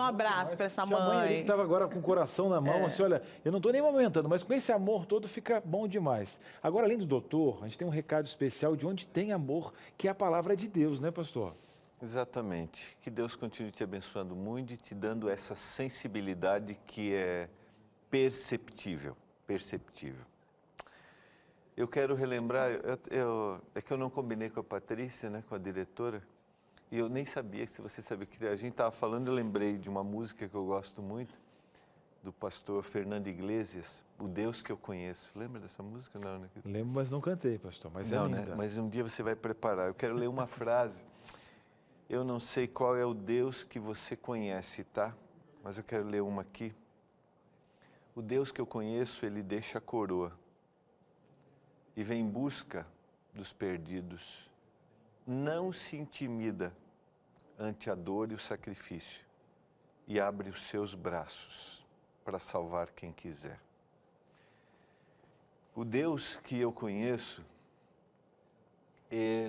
para essa Tinha mãe ali que mãe. estava agora com o coração na mão, assim, olha, eu não estou nem amamentando, mas com esse amor todo fica bom demais. Agora, além do doutor, a gente tem um recado especial de onde tem amor, que é a palavra de Deus, né, pastor? Exatamente. Que Deus continue te abençoando muito e te dando essa sensibilidade que é perceptível, perceptível. Eu quero relembrar, é que eu não combinei com a Patrícia, né, com a diretora, e eu nem sabia, se você sabia que a gente estava falando, eu lembrei de uma música que eu gosto muito, do pastor Fernando Iglesias, O Deus que eu conheço. Lembra dessa música? Não, né? Lembro, mas não cantei, pastor, mas não, é linda. né? Mas um dia você vai preparar. Eu quero ler uma frase. Eu não sei qual é o Deus que você conhece, tá? Mas eu quero ler uma aqui. O Deus que eu conheço, ele deixa a coroa e vem em busca dos perdidos. Não se intimida ante a dor e o sacrifício e abre os seus braços para salvar quem quiser. O Deus que eu conheço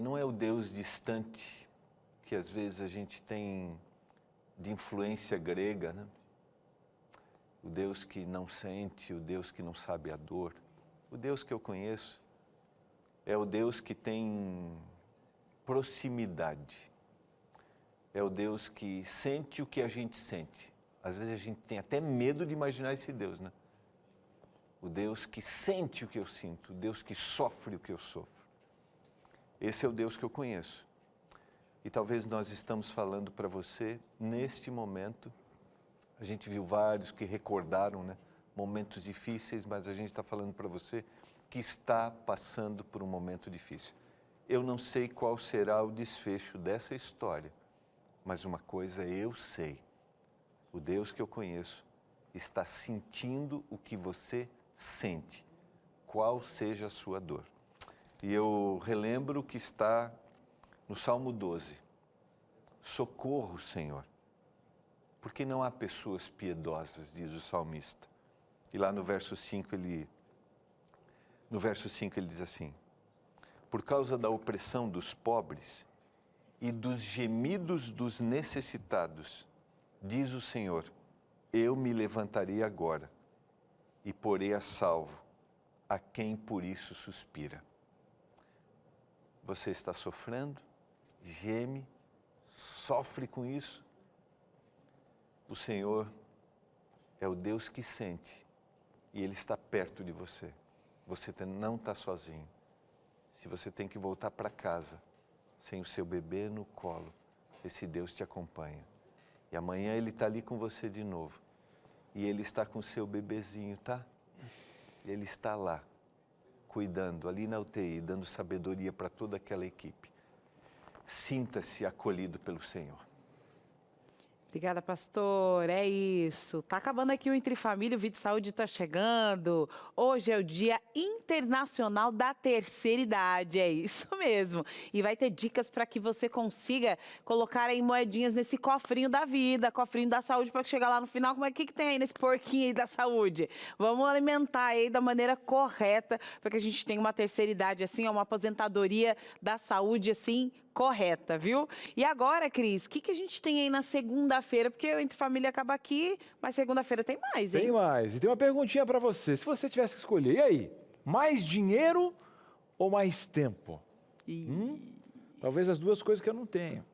não é o Deus distante que às vezes a gente tem de influência grega, né? O Deus que não sente, o Deus que não sabe a dor. O Deus que eu conheço é o Deus que tem proximidade. É o Deus que sente o que a gente sente. Às vezes a gente tem até medo de imaginar esse Deus, né? O Deus que sente o que eu sinto, o Deus que sofre o que eu sofro. Esse é o Deus que eu conheço. E talvez nós estamos falando para você, neste momento, a gente viu vários que recordaram, né, momentos difíceis, mas a gente está falando para você que está passando por um momento difícil. Eu não sei qual será o desfecho dessa história, mas uma coisa eu sei, o Deus que eu conheço está sentindo o que você sente, qual seja a sua dor. E eu relembro que está no Salmo 12, socorro, Senhor, porque não há pessoas piedosas, diz o salmista. E lá no verso 5 ele diz assim, por causa da opressão dos pobres e dos gemidos dos necessitados, diz o Senhor, eu me levantarei agora e porei a salvo a quem por isso suspira. Você está sofrendo, geme, sofre com isso. O Senhor é o Deus que sente e Ele está perto de você. Você não está sozinho. Se você tem que voltar para casa sem o seu bebê no colo, esse Deus te acompanha. E amanhã ele está ali com você de novo. E ele está com o seu bebezinho, tá? Ele está lá, cuidando, ali na UTI, dando sabedoria para toda aquela equipe. Sinta-se acolhido pelo Senhor. Obrigada, pastor. É isso. Tá acabando aqui o Entre Família, o Vida de Saúde tá chegando. Hoje é o Dia Internacional da Terceira Idade, é isso mesmo. E vai ter dicas para que você consiga colocar aí moedinhas nesse cofrinho da vida, cofrinho da saúde, para chegar lá no final. Como é que tem aí nesse porquinho aí da saúde? Vamos alimentar aí da maneira correta, para que a gente tenha uma terceira idade assim, uma aposentadoria da saúde assim, correta, viu? E agora, Cris, o que a gente tem aí na segunda-feira? Porque o Entre Família acaba aqui, mas segunda-feira tem mais, hein? Tem mais. E tem uma perguntinha para você. Se você tivesse que escolher, e aí? Mais dinheiro ou mais tempo? Talvez as duas coisas que eu não tenho.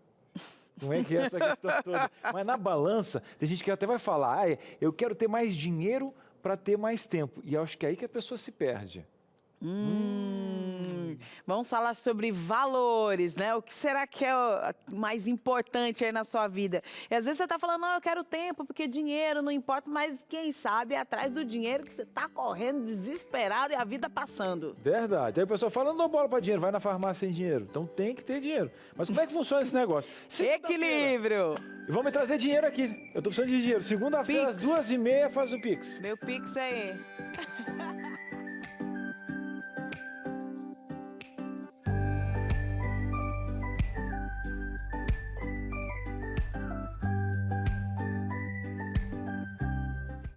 Não é que é essa questão toda. Mas na balança, tem gente que até vai falar, eu quero ter mais dinheiro para ter mais tempo. E eu acho que é aí que a pessoa se perde. Vamos falar sobre valores, né? O que será que é o mais importante aí na sua vida? E às vezes você tá falando, não, eu quero tempo, porque dinheiro não importa, mas quem sabe é atrás do dinheiro que você tá correndo desesperado e a vida passando. Verdade. Aí o pessoal fala, não dou bola para dinheiro, vai na farmácia sem dinheiro. Então tem que ter dinheiro. Mas como é que funciona esse negócio? Equilíbrio. E vamos trazer dinheiro aqui. Eu tô precisando de dinheiro. Segunda-feira, às 2h30, faz o Pix. Meu Pix aí.